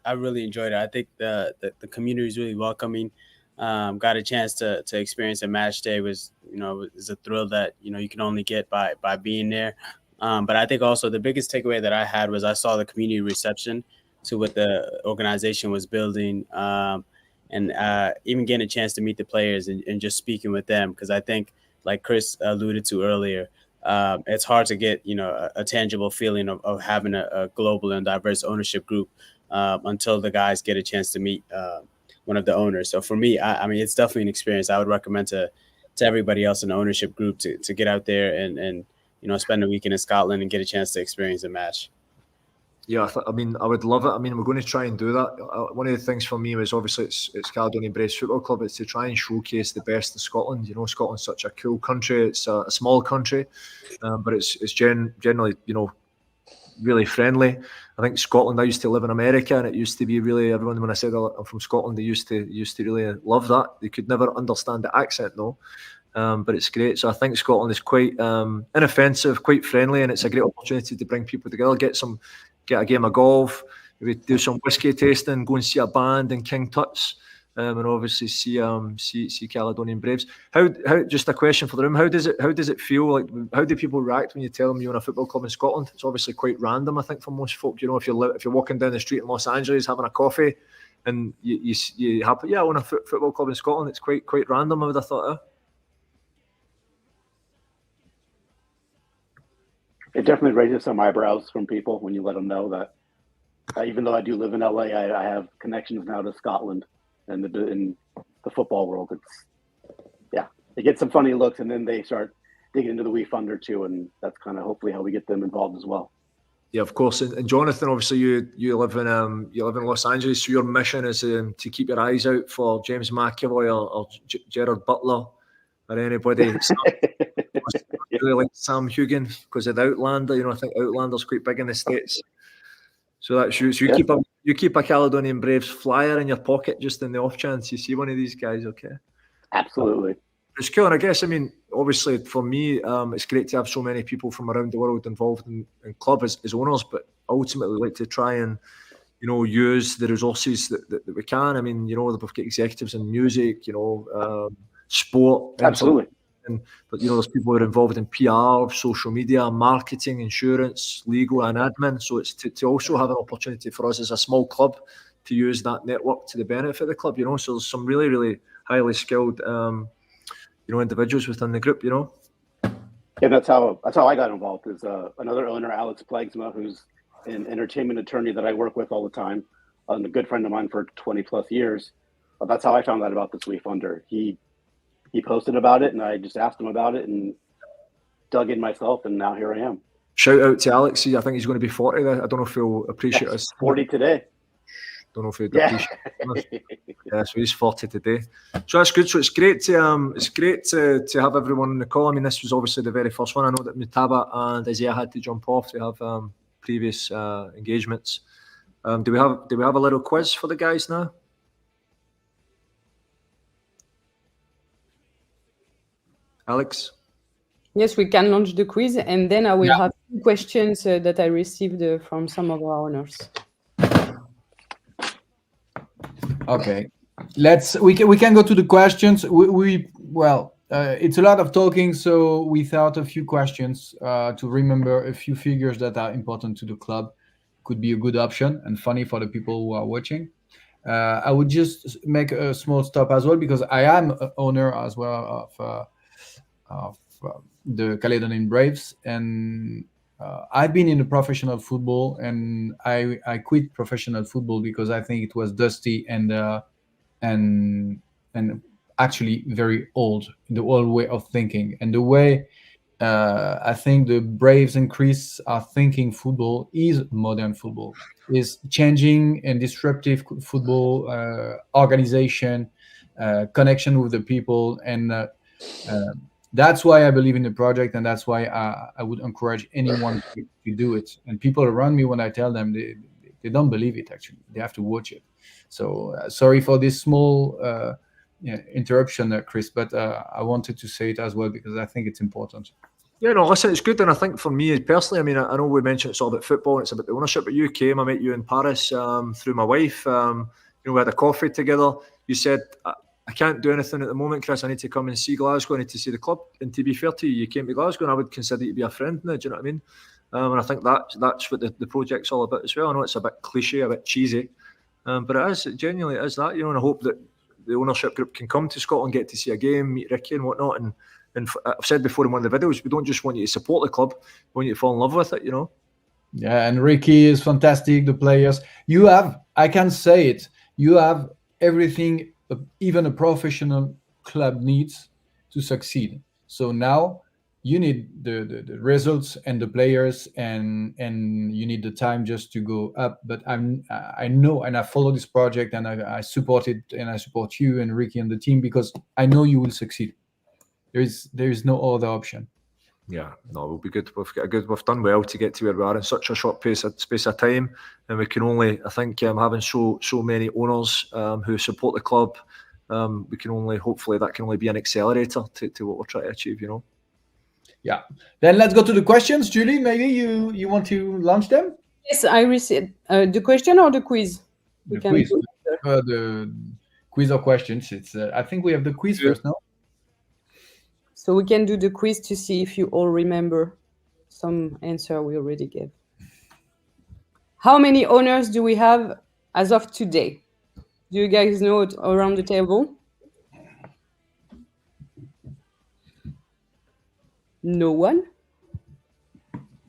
I really enjoyed it. I think the community is really welcoming. Got a chance to experience a match day was a thrill that you can only get by being there. But I think also the biggest takeaway that I had was I saw the community reception to what the organization was building, and even getting a chance to meet the players and just speaking with them, because I think, like Chris alluded to earlier, it's hard to get a tangible feeling of having a global and diverse ownership group until the guys get a chance to meet one of the owners. So for me, I mean, it's definitely an experience I would recommend to everybody else in the ownership group to get out there and spend a weekend in Scotland and get a chance to experience a match. Yeah, I mean, I would love it. I mean, we're going to try and do that. One of the things for me was obviously it's Caledonian Braves Football Club. It's to try and showcase the best of Scotland. You know, Scotland's such a cool country. It's a small country, but it's generally really friendly. I think Scotland, I used to live in America, and it used to be really, everyone, when I said I'm from Scotland, they used to really love that. They could never understand the accent though, but it's great. So I think Scotland is quite inoffensive, quite friendly, and it's a great opportunity to bring people together, get a game of golf, maybe do some whiskey tasting, go and see a band in King Tut's, and obviously see Caledonian Braves. How just a question for the room, how does it feel? Like, how do people react when you tell them you own a football club in Scotland? It's obviously quite random, I think, for most folk. You know, if you're walking down the street in Los Angeles having a coffee and you happen, I own a football club in Scotland, it's quite random, I would have thought. It definitely raises some eyebrows from people when you let them know that even though I do live in LA, I have connections now to Scotland and in the football world. They get some funny looks, and then they start digging into the WeFunder too, and that's kind of hopefully how we get them involved as well. Yeah, of course. And Jonathan, obviously you live in Los Angeles, so your mission is to keep your eyes out for James McAvoy or Gerard Butler or anybody. Really like Sam Hugan because of the Outlander. I think Outlander's quite big in the States. So that's you. So you keep a Caledonian Braves flyer in your pocket just in the off chance you see one of these guys. Okay. Absolutely. It's cool, and I guess, I mean, obviously for me, it's great to have so many people from around the world involved in club as owners, but ultimately like to try and use the resources that we can. I mean, we've got executives in music, sport, absolutely. But there's people who are involved in PR, social media, marketing, insurance, legal, and admin. So it's to also have an opportunity for us as a small club to use that network to the benefit of the club. So there's some really, really highly skilled, individuals within the group. Yeah, that's how I got involved. Is another owner, Alex Plagsma, who's an entertainment attorney that I work with all the time, and a good friend of mine for 20 plus years. But that's how I found out about this WeFunder. He posted about it, and I just asked him about it and dug in myself, and now here I am. Shout out to Alex. I think he's going to be 40. I don't know if he'll appreciate us. 40 today. Don't know if he'd appreciate it. Yeah, so he's 40 today. So that's good. So it's great to have everyone on the call. I mean, this was obviously the very first one. I know that Mutaba and Isaiah had to jump off to have previous engagements. Do we have a little quiz for the guys now? Alex? Yes, we can launch the quiz, and then I will have 2 questions that I received from some of our owners. Okay, we can go to the questions. it's a lot of talking, so we thought a few questions to remember a few figures that are important to the club could be a good option and funny for the people who are watching. I would just make a small stop as well because I am a owner as well of the Caledonian Braves, and I've been in the professional football, and I quit professional football because I think it was dusty and actually very old, the old way of thinking, and the way I think the Braves and Chris are thinking football is modern football, is changing and disruptive football organization, connection with the people, and that's why I believe in the project, and that's why I would encourage anyone to do it. And people around me, when I tell them, they don't believe it. Actually, they have to watch it. So sorry for this small interruption, Chris, but I wanted to say it as well because I think it's important. Yeah, no, listen, it's good. And I think for me personally, I mean, I know we mentioned it's all about football and it's about the ownership, but you came, I met you in Paris through my wife. We had a coffee together. You said, I can't do anything at the moment, Chris. I need to come and see Glasgow. I need to see the club. And to be fair to you, you came to Glasgow and I would consider you to be a friend now. Do you know what I mean? And I think that's what the project's all about as well. I know it's a bit cliche, a bit cheesy, but it is, genuinely it is that, and I hope that the ownership group can come to Scotland, get to see a game, meet Ricky and whatnot. And I've said before in one of the videos, we don't just want you to support the club, we want you to fall in love with it, Yeah, and Ricky is fantastic, the players. You have, I can say it, you have everything even a professional club needs to succeed. So now you need the results and the players, and you need the time just to go up. But I know, and I follow this project, and I support it, and I support you and Ricky and the team because I know you will succeed. There is no other option. Yeah, no, we'll be good. We've done well to get to where we are in such a short space of time, and we can only, I think, having so many owners who support the club, we can only, hopefully, that can only be an accelerator to what we're trying to achieve. Yeah. Then let's go to the questions. Julie, maybe you want to launch them? Yes, I received the question or the quiz. The quiz. The quiz or questions. It's. I think we have the quiz first now. So we can do the quiz to see if you all remember some answer we already gave. How many owners do we have as of today? Do you guys know it around the table? No one?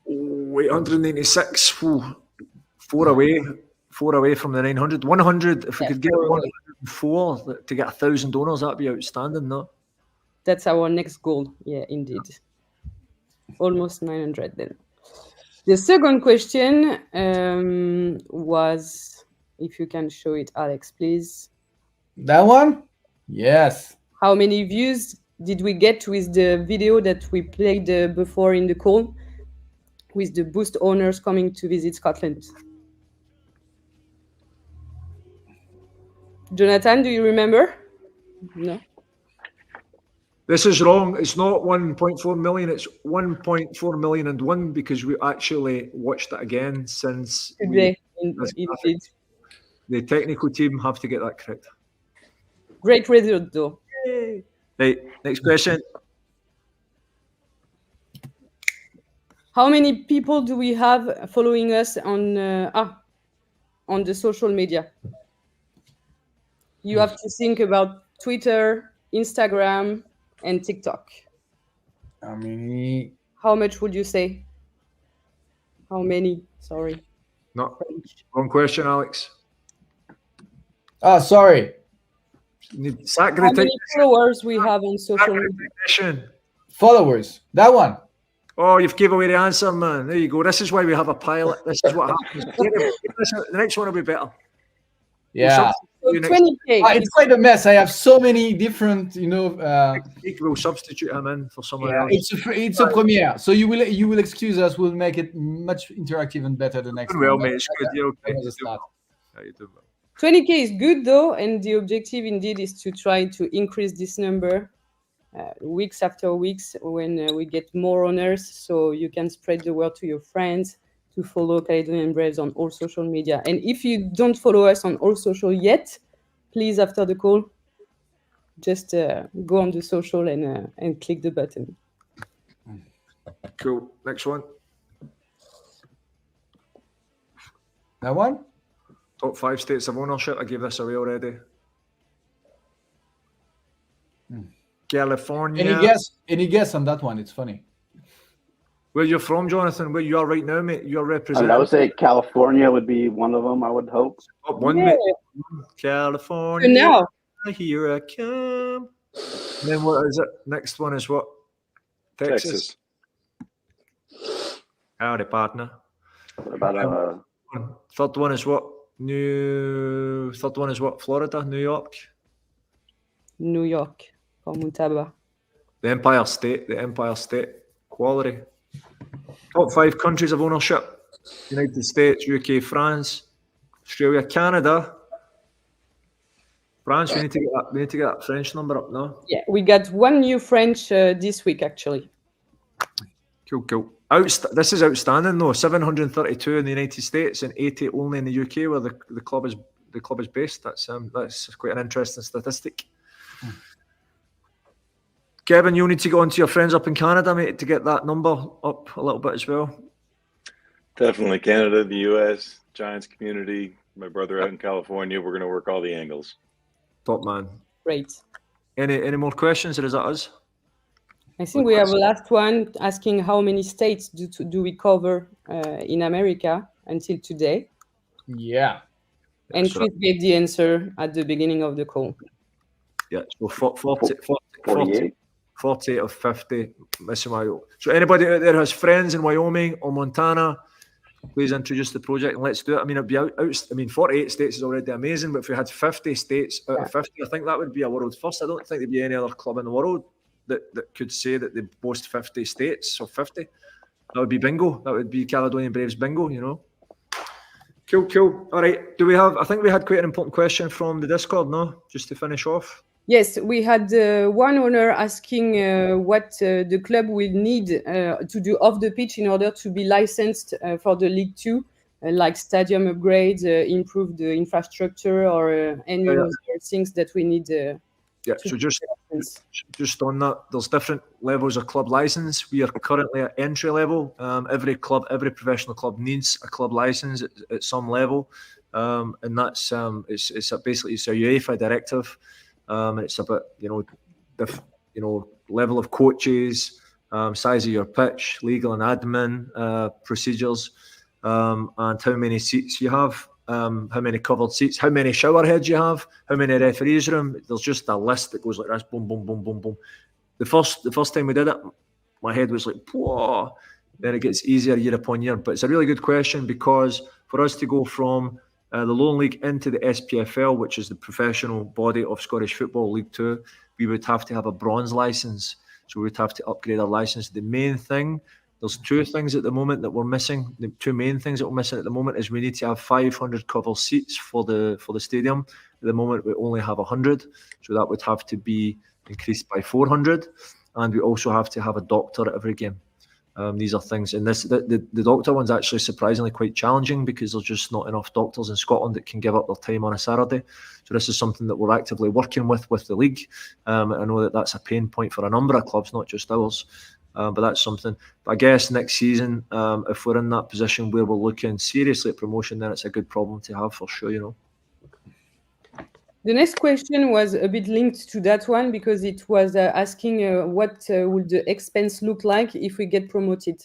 896. Four away from the 900. 100. If we could get 104 to get 1,000 owners, that'd be outstanding, no? That's our next goal. Yeah, indeed. Almost 900 then. The second question was, if you can show it, Alex, please. That one? Yes. How many views did we get with the video that we played before in the call with the Boost owners coming to visit Scotland? Jonathan, do you remember? No. This is wrong. It's not 1.4 million. It's 1.4 million and one because we actually watched it again since today. Indeed. The technical team have to get that correct. Great result, though. Yay. Right. Next question. How many people do we have following us on the social media? You have to think about Twitter, Instagram, and TikTok. How many? How much would you say? How many? Sorry. No. Wrong question, Alex. Oh, sorry. How many followers we have on social media? Followers. That one. Oh, you've gave away the answer, man. There you go. This is why we have a pilot. This is what happens. The next one will be better. Yeah. So 20K. It's quite a mess. I have so many different, We'll substitute him in for someone else. It's a premiere, so you will excuse us. We'll make it much interactive and better the next. Well, one. mate, it's good. Yeah, okay. You do 20K is good though, and the objective indeed is to try to increase this number weeks after weeks when we get more owners, so you can spread the word to your friends to follow Caledonian Braves on all social media. And if you don't follow us on all social yet, please, after the call, just go on the social and click the button. Cool. Next one. That one? Top 5 states of ownership. I gave this away already. California. Any guess on that one? It's funny. Where you're from, Jonathan? Where you are right now, mate? You're I representing. mean, I would say California would be one of them. I would hope. Top one, Yeah. mate. California. For now. Here I come. And then what is it? Next one is what? Texas. Howdy, partner. What about Third one is what? Third one is what? Florida, New York. New York for Mutaba. The Empire State. The Empire State. Quality. Top 5 countries of ownership: United States, UK, France, Australia, Canada. France, we need to get that French number up now. Yeah, we got one new French this week actually. Cool. This is outstanding though. 732 in the United States and 80 only in the UK, where the club is based. That's quite an interesting statistic. Kevin, you'll need to go on to your friends up in Canada, mate, to get that number up a little bit as well. Definitely Canada, the US, Giants community, my brother out in California. We're going to work all the angles. Top man. Great. Any more questions, or is that us? I think we have a last one asking how many states do we cover in America until today? Yeah. And Chris gave the answer at the beginning of the call. Yeah, so 48 of 50. So anybody out there who has friends in Wyoming or Montana, please introduce the project and let's do it. I mean, it'd be out. I mean, 48 states is already amazing, but if we had 50 states out of 50, I think that would be a world first. I don't think there'd be any other club in the world that could say that they boast 50 states or 50. That would be bingo. That would be Caledonian Braves bingo, you know. Cool. All right. I think we had quite an important question from the Discord, no? Just to finish off. Yes, we had one owner asking what the club will need to do off the pitch in order to be licensed for the League 2, like stadium upgrades, improve the infrastructure, or any other things that we need. So just on that, there's different levels of club license. We are currently at entry level. Every professional club needs a club license at some level, and that's it's basically a UEFA directive. And it's about level of coaches, size of your pitch, legal and admin procedures, and how many seats you have, how many covered seats, how many shower heads you have, how many referees room. There's just a list that goes like this, boom, boom, boom, boom, boom. The first time we did it, my head was like, whoa. Then it gets easier year upon year. But it's a really good question, because for us to go from the Lowland League into the SPFL, which is the professional body of Scottish Football League 2, we would have to have a bronze licence. So we would have to upgrade our licence. The main thing, there's two things at the moment that we're missing. The two main things that we're missing at the moment is we need to have 500 cover seats for the stadium. At the moment, we only have 100. So that would have to be increased by 400. And we also have to have a doctor at every game. These are things, and the doctor one's actually surprisingly quite challenging, because there's just not enough doctors in Scotland that can give up their time on a Saturday. So this is something that we're actively working with the league. I know that that's a pain point for a number of clubs, not just ours, but that's something. But I guess next season, if we're in that position where we're looking seriously at promotion, then it's a good problem to have for sure, you know. The next question was a bit linked to that one, because it was asking what would the expense look like if we get promoted?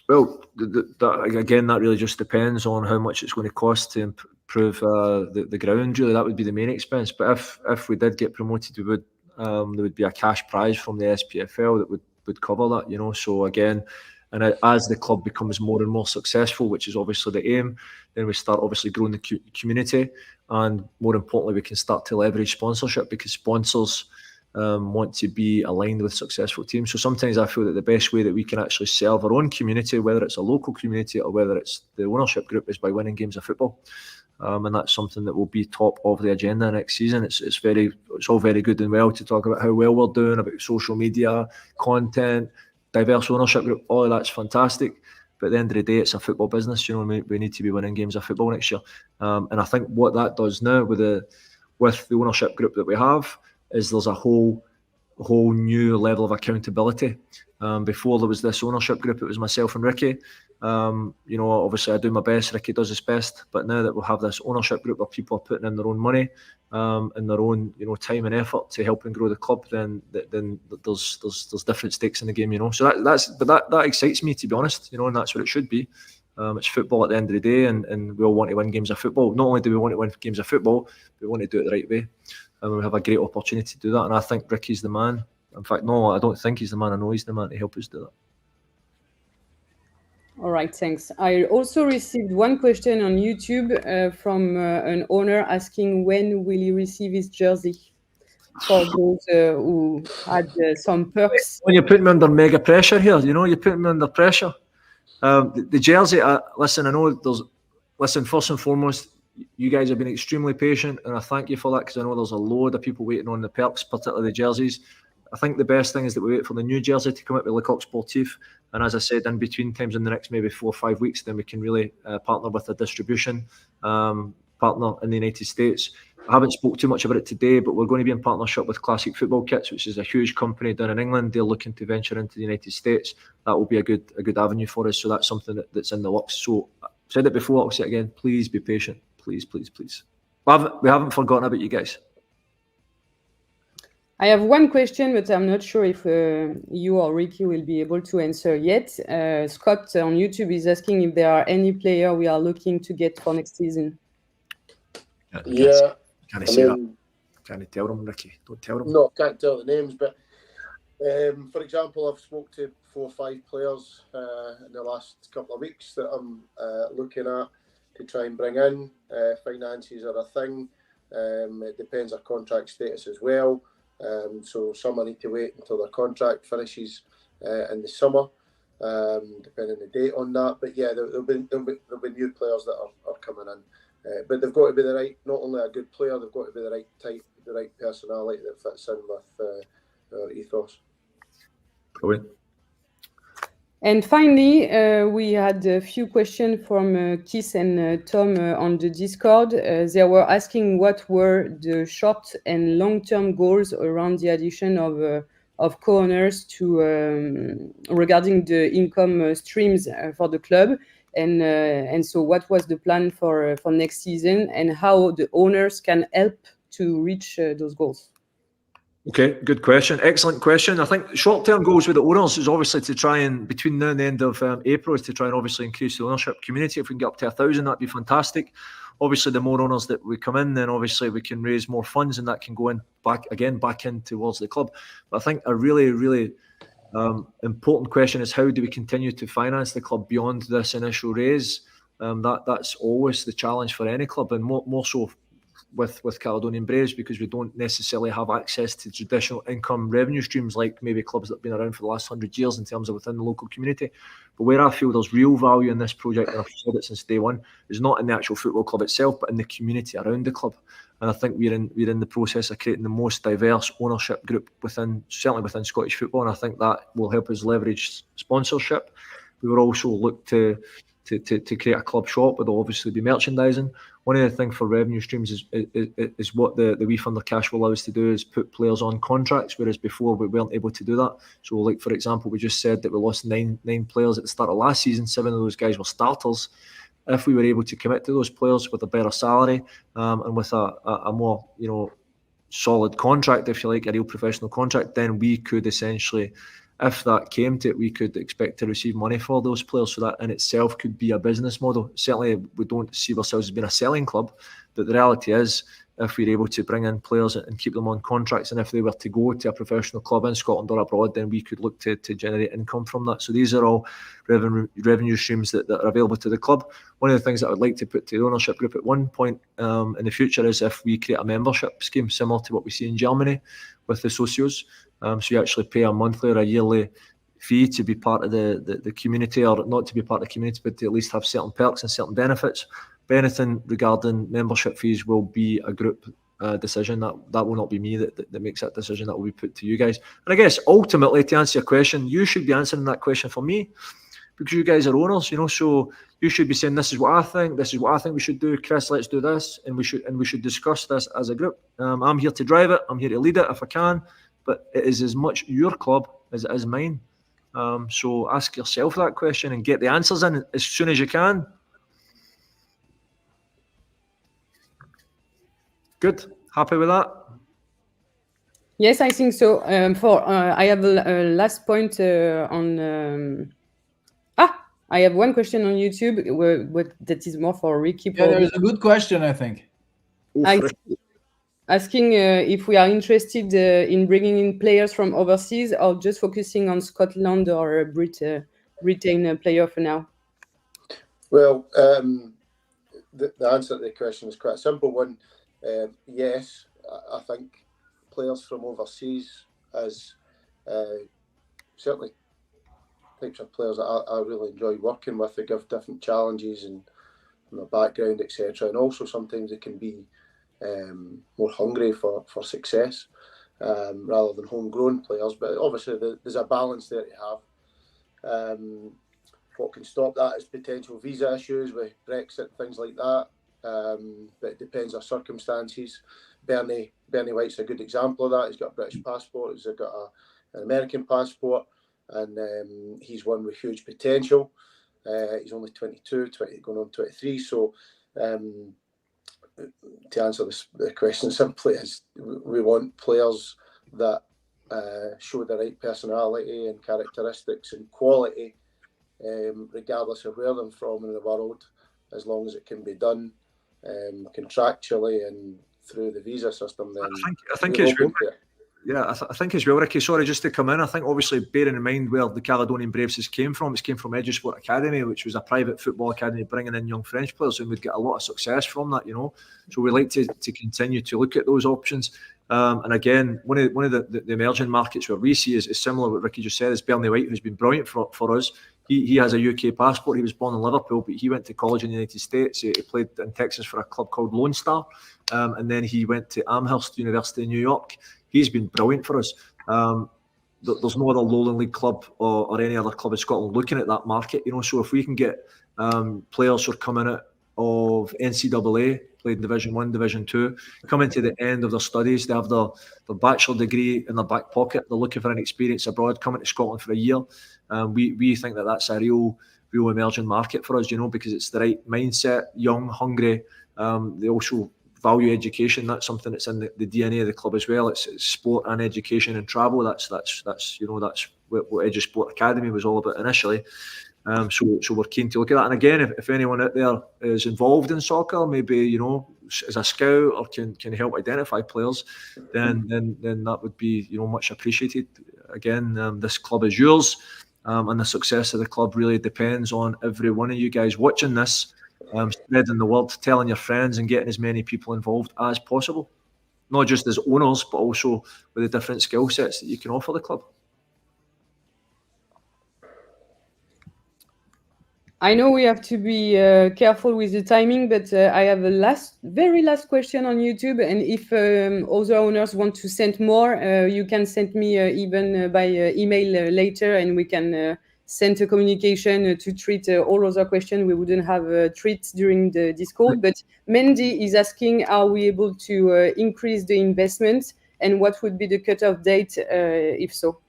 Well, again, that really just depends on how much it's going to cost to improve the ground. Really, that would be the main expense. But if we did get promoted, there would be a cash prize from the SPFL that would cover that, you know. So again, and as the club becomes more and more successful, which is obviously the aim, then we start obviously growing the community, and more importantly, we can start to leverage sponsorship, because sponsors want to be aligned with successful teams. So sometimes I feel that the best way that we can actually serve our own community, whether it's a local community or whether it's the ownership group, is by winning games of football. And that's something that will be top of the agenda next season. It's all very good and well to talk about how well we're doing, about social media, content, diverse ownership group, all of that's fantastic. But at the end of the day, it's a football business. You know, we need to be winning games of football next year. And I think what that does now with the ownership group that we have, is there's a whole new level of accountability. Before there was this ownership group, it was myself and Ricky. Obviously I do my best, Ricky does his best, but now that we'll have this ownership group where people are putting in their own money and their own time and effort to help and grow the club, then there's different stakes in the game, so that excites me, to be honest, and that's what it should be. It's football at the end of the day, and we all want to win games of football. Not only do we want to win games of football, we want to do it the right way, and we have a great opportunity to do that, and I think Ricky's the man. In fact, no, I don't think he's the man. I know he's the man to help us do that. All right, thanks. I also received one question on YouTube from an owner asking when will he receive his jersey for those who had some perks. When you're putting me under mega pressure here, you're putting me under pressure. The jersey, listen, I know first and foremost, you guys have been extremely patient, and I thank you for that, because I know there's a load of people waiting on the perks, particularly the jerseys. I think the best thing is that we wait for the new jersey to come out with Le Coq Sportif, and as I said, in between times, in the next maybe 4 or 5 weeks, then we can really partner with a distribution partner in the United States. I haven't spoke too much about it today, but we're going to be in partnership with Classic Football Kits, which is a huge company down in England. They're looking to venture into the United States. That will be a good avenue for us. So that's something that's in the works. So I've said it before, I'll say it again. Please be patient. Please, please, please. We haven't forgotten about you guys. I have one question, but I'm not sure if you or Ricky will be able to answer yet. Scott on YouTube is asking if there are any player we are looking to get for next season. Yeah. Can't say that. Can't tell them, Ricky. Don't tell them. No, can't tell the names, but for example, I've spoke to 4 or 5 players in the last couple of weeks that I'm looking at to try and bring in. Finances are a thing. It depends on contract status as well. So some I need to wait until their contract finishes in the summer, depending on the date on that. But yeah, there'll be new players that are coming in. But they've got to be not only a good player, they've got to be the right type, the right personality that fits in with our ethos. Brilliant. And finally, we had a few questions from Keith and Tom on the Discord. They were asking what were the short and long-term goals around the addition of co-owners to regarding the income streams for the club. And so what was the plan for next season, and how the owners can help to reach those goals? Okay, good question. Excellent question. I think short-term goals with the owners is obviously to try and, between now and the end of April, is to try and obviously increase the ownership community. If we can get up to 1,000, that'd be fantastic. Obviously, the more owners that we come in, then obviously we can raise more funds, and that can go in back in towards the club. But I think a really, really important question is, how do we continue to finance the club beyond this initial raise? That's always the challenge for any club, and more so with Caledonian Braves, because we don't necessarily have access to traditional income revenue streams like maybe clubs that have been around for the last 100 years in terms of within the local community. But where I feel there's real value in this project, and I've said it since day one, is not in the actual football club itself, but in the community around the club. And I think we're in the process of creating the most diverse ownership group certainly within Scottish football, and I think that will help us leverage sponsorship. We will also look to create a club shop, but there'll obviously be merchandising. One of the things for revenue streams is what the WeFunder cash will allow us to do, is put players on contracts, whereas before we weren't able to do that. So, like, for example, we just said that we lost nine players at the start of last season. 7 of those guys were starters. If we were able to commit to those players with a better salary and with a more solid contract, if you like, a real professional contract, then we could essentially, if that came to it, we could expect to receive money for those players. So that in itself could be a business model. Certainly, we don't see ourselves as being a selling club, but the reality is, if we're able to bring in players and keep them on contracts, and if they were to go to a professional club in Scotland or abroad, then we could look to generate income from that. So these are all revenue streams that are available to the club. One of the things that I would like to put to the ownership group at one point in the future is if we create a membership scheme similar to what we see in Germany with the socios. So you actually pay a monthly or a yearly fee to be part of the community, or not to be part of the community, but to at least have certain perks and certain benefits. But anything regarding membership fees will be a group decision. That will not be me that makes that decision. That will be put to you guys. And I guess ultimately, to answer your question, you should be answering that question for me. because you guys are owners, you know. So you should be saying, this is what I think. This is what I think we should do. Chris, let's do this, and we should discuss this as a group. I'm here to drive it. I'm here to lead it if I can, but it is as much your club as it is mine. So ask yourself that question and get the answers in as soon as you can. Good. Happy with that? Yes, I think so. I have a last point on. I have one question on YouTube that is more for Ricky. Yeah, there's a good question, I think. Asking if we are interested in bringing in players from overseas or just focusing on Scotland or Britain player for now. Well, the answer to the question is quite a simple one. Yes, I think players from overseas as certainly types of players that I really enjoy working with. They give different challenges and their background, etc. And also sometimes they can be more hungry for success rather than homegrown players. But obviously there's a balance there to have. What can stop that is potential visa issues with Brexit, things like that. But it depends on circumstances. Bernie White's a good example of that. He's got a British passport. He's got an American passport, and he's one with huge potential. He's only 22, going on 23. So to answer the question simply is we want players that show the right personality and characteristics and quality, regardless of where they're from in the world, as long as it can be done contractually and through the visa system. Then I think as well. Yeah, I think as well, Ricky. Sorry, just to come in. I think obviously bearing in mind where the Caledonian Braves came from, it came from Edusport Academy, which was a private football academy bringing in young French players, and we'd get a lot of success from that, you know. So we like to continue to look at those options. And again, one of the emerging markets where we see is similar to what Ricky just said, is Bernie White, who's been brilliant for us. He has a UK passport. He was born in Liverpool, but he went to college in the United States. He played in Texas for a club called Lone Star, and then he went to Amherst University in New York. He's been brilliant for us. There's no other Lowland League club or any other club in Scotland looking at that market, you know. So if we can get players who are coming out of NCAA, played Division 1, Division 2, coming to the end of their studies, they have their bachelor degree in their back pocket, they're looking for an experience abroad, coming to Scotland for a year. We think that that's a real emerging market for us, you know, because it's the right mindset, young, hungry. They also value education. That's something that's in the DNA of the club as well. It's sport and education and travel. That's you know, that's what Edusport Academy was all about initially. So we're keen to look at that. And again, if anyone out there is involved in soccer, maybe, you know, as a scout or can help identify players, then that would be, you know, much appreciated. Again, this club is yours, and the success of the club really depends on every one of you guys watching this, spreading the word, telling your friends, and getting as many people involved as possible. Not just as owners, but also with the different skill sets that you can offer the club. I know we have to be careful with the timing, but I have a very last question on YouTube. And if other owners want to send more, you can send me even by email later, and we can send a communication to treat all other questions. We wouldn't have treats during this call. But Mendy is asking, are we able to increase the investment, and what would be the cutoff date if so?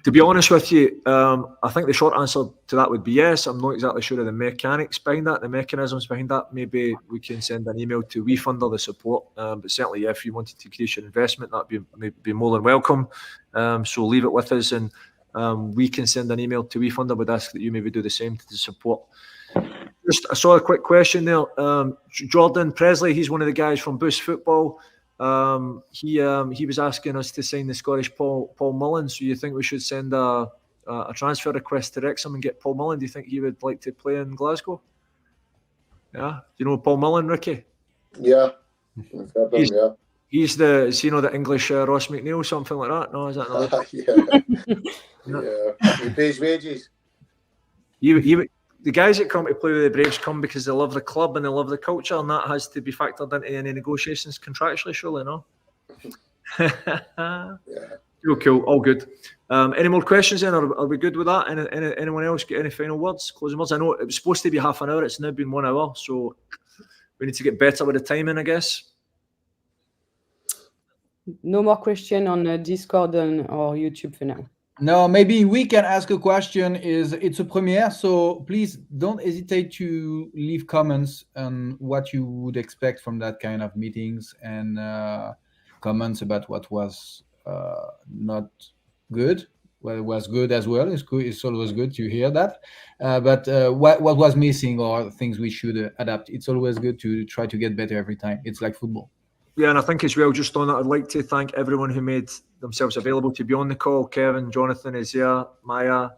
To be honest with you, I think the short answer to that would be yes. I'm not exactly sure of the mechanics behind that, the mechanisms behind that. Maybe we can send an email to WeFunder, the support. But certainly, yeah, if you wanted to increase your investment, that'd be more than welcome. So leave it with us, and we can send an email to WeFunder. Would ask that you maybe do the same to the support. Just, I saw a quick question there. Jordan Presley, he's one of the guys from Boost Football. He was asking us to sign the Scottish Paul Mullen. So you think we should send a transfer request to Wrexham and get Paul Mullen? Do you think he would like to play in Glasgow? Yeah, you know Paul Mullen, Ricky? Yeah, he's the English Ross McNeil, something like that. No, is that another? Yeah. He pays wages. The guys that come to play with the Braves come because they love the club and they love the culture, and that has to be factored into any negotiations contractually, surely, no? Yeah. Cool. All good. Any more questions then? Are we good with that? Anyone else get any final words, closing words? I know it was supposed to be half an hour. It's now been 1 hour. So we need to get better with the timing, I guess. No more question on Discord or YouTube for now. No, maybe we can ask a question. It's a premiere, so please don't hesitate to leave comments on what you would expect from that kind of meetings, and comments about what was not good. Well, it was good as well. It's good. It's always good to hear that. But what was missing or things we should adapt. It's always good to try to get better every time. It's like football. Yeah, and I think as well, just on that, I'd like to thank everyone who made themselves available to be on the call. Kevin, Jonathan, Azia, Maya,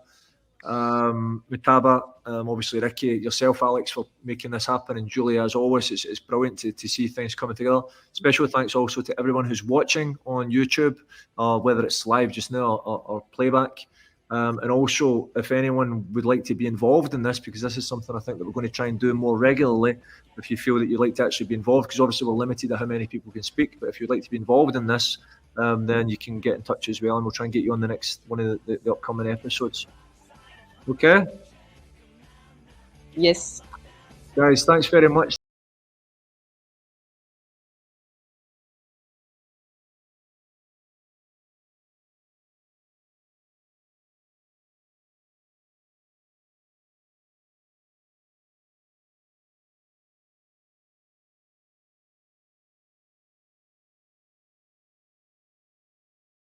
Mutaba, obviously Ricky, yourself, Alex, for making this happen, and Julia, as always. It's brilliant to see things coming together. Special thanks also to everyone who's watching on YouTube, whether it's live just now or playback. And also, if anyone would like to be involved in this, because this is something I think that we're going to try and do more regularly, if you feel that you'd like to actually be involved, because obviously we're limited to how many people can speak, but if you'd like to be involved in this, then you can get in touch as well, and we'll try and get you on the next one of the upcoming episodes. Okay? Yes. Guys, thanks very much.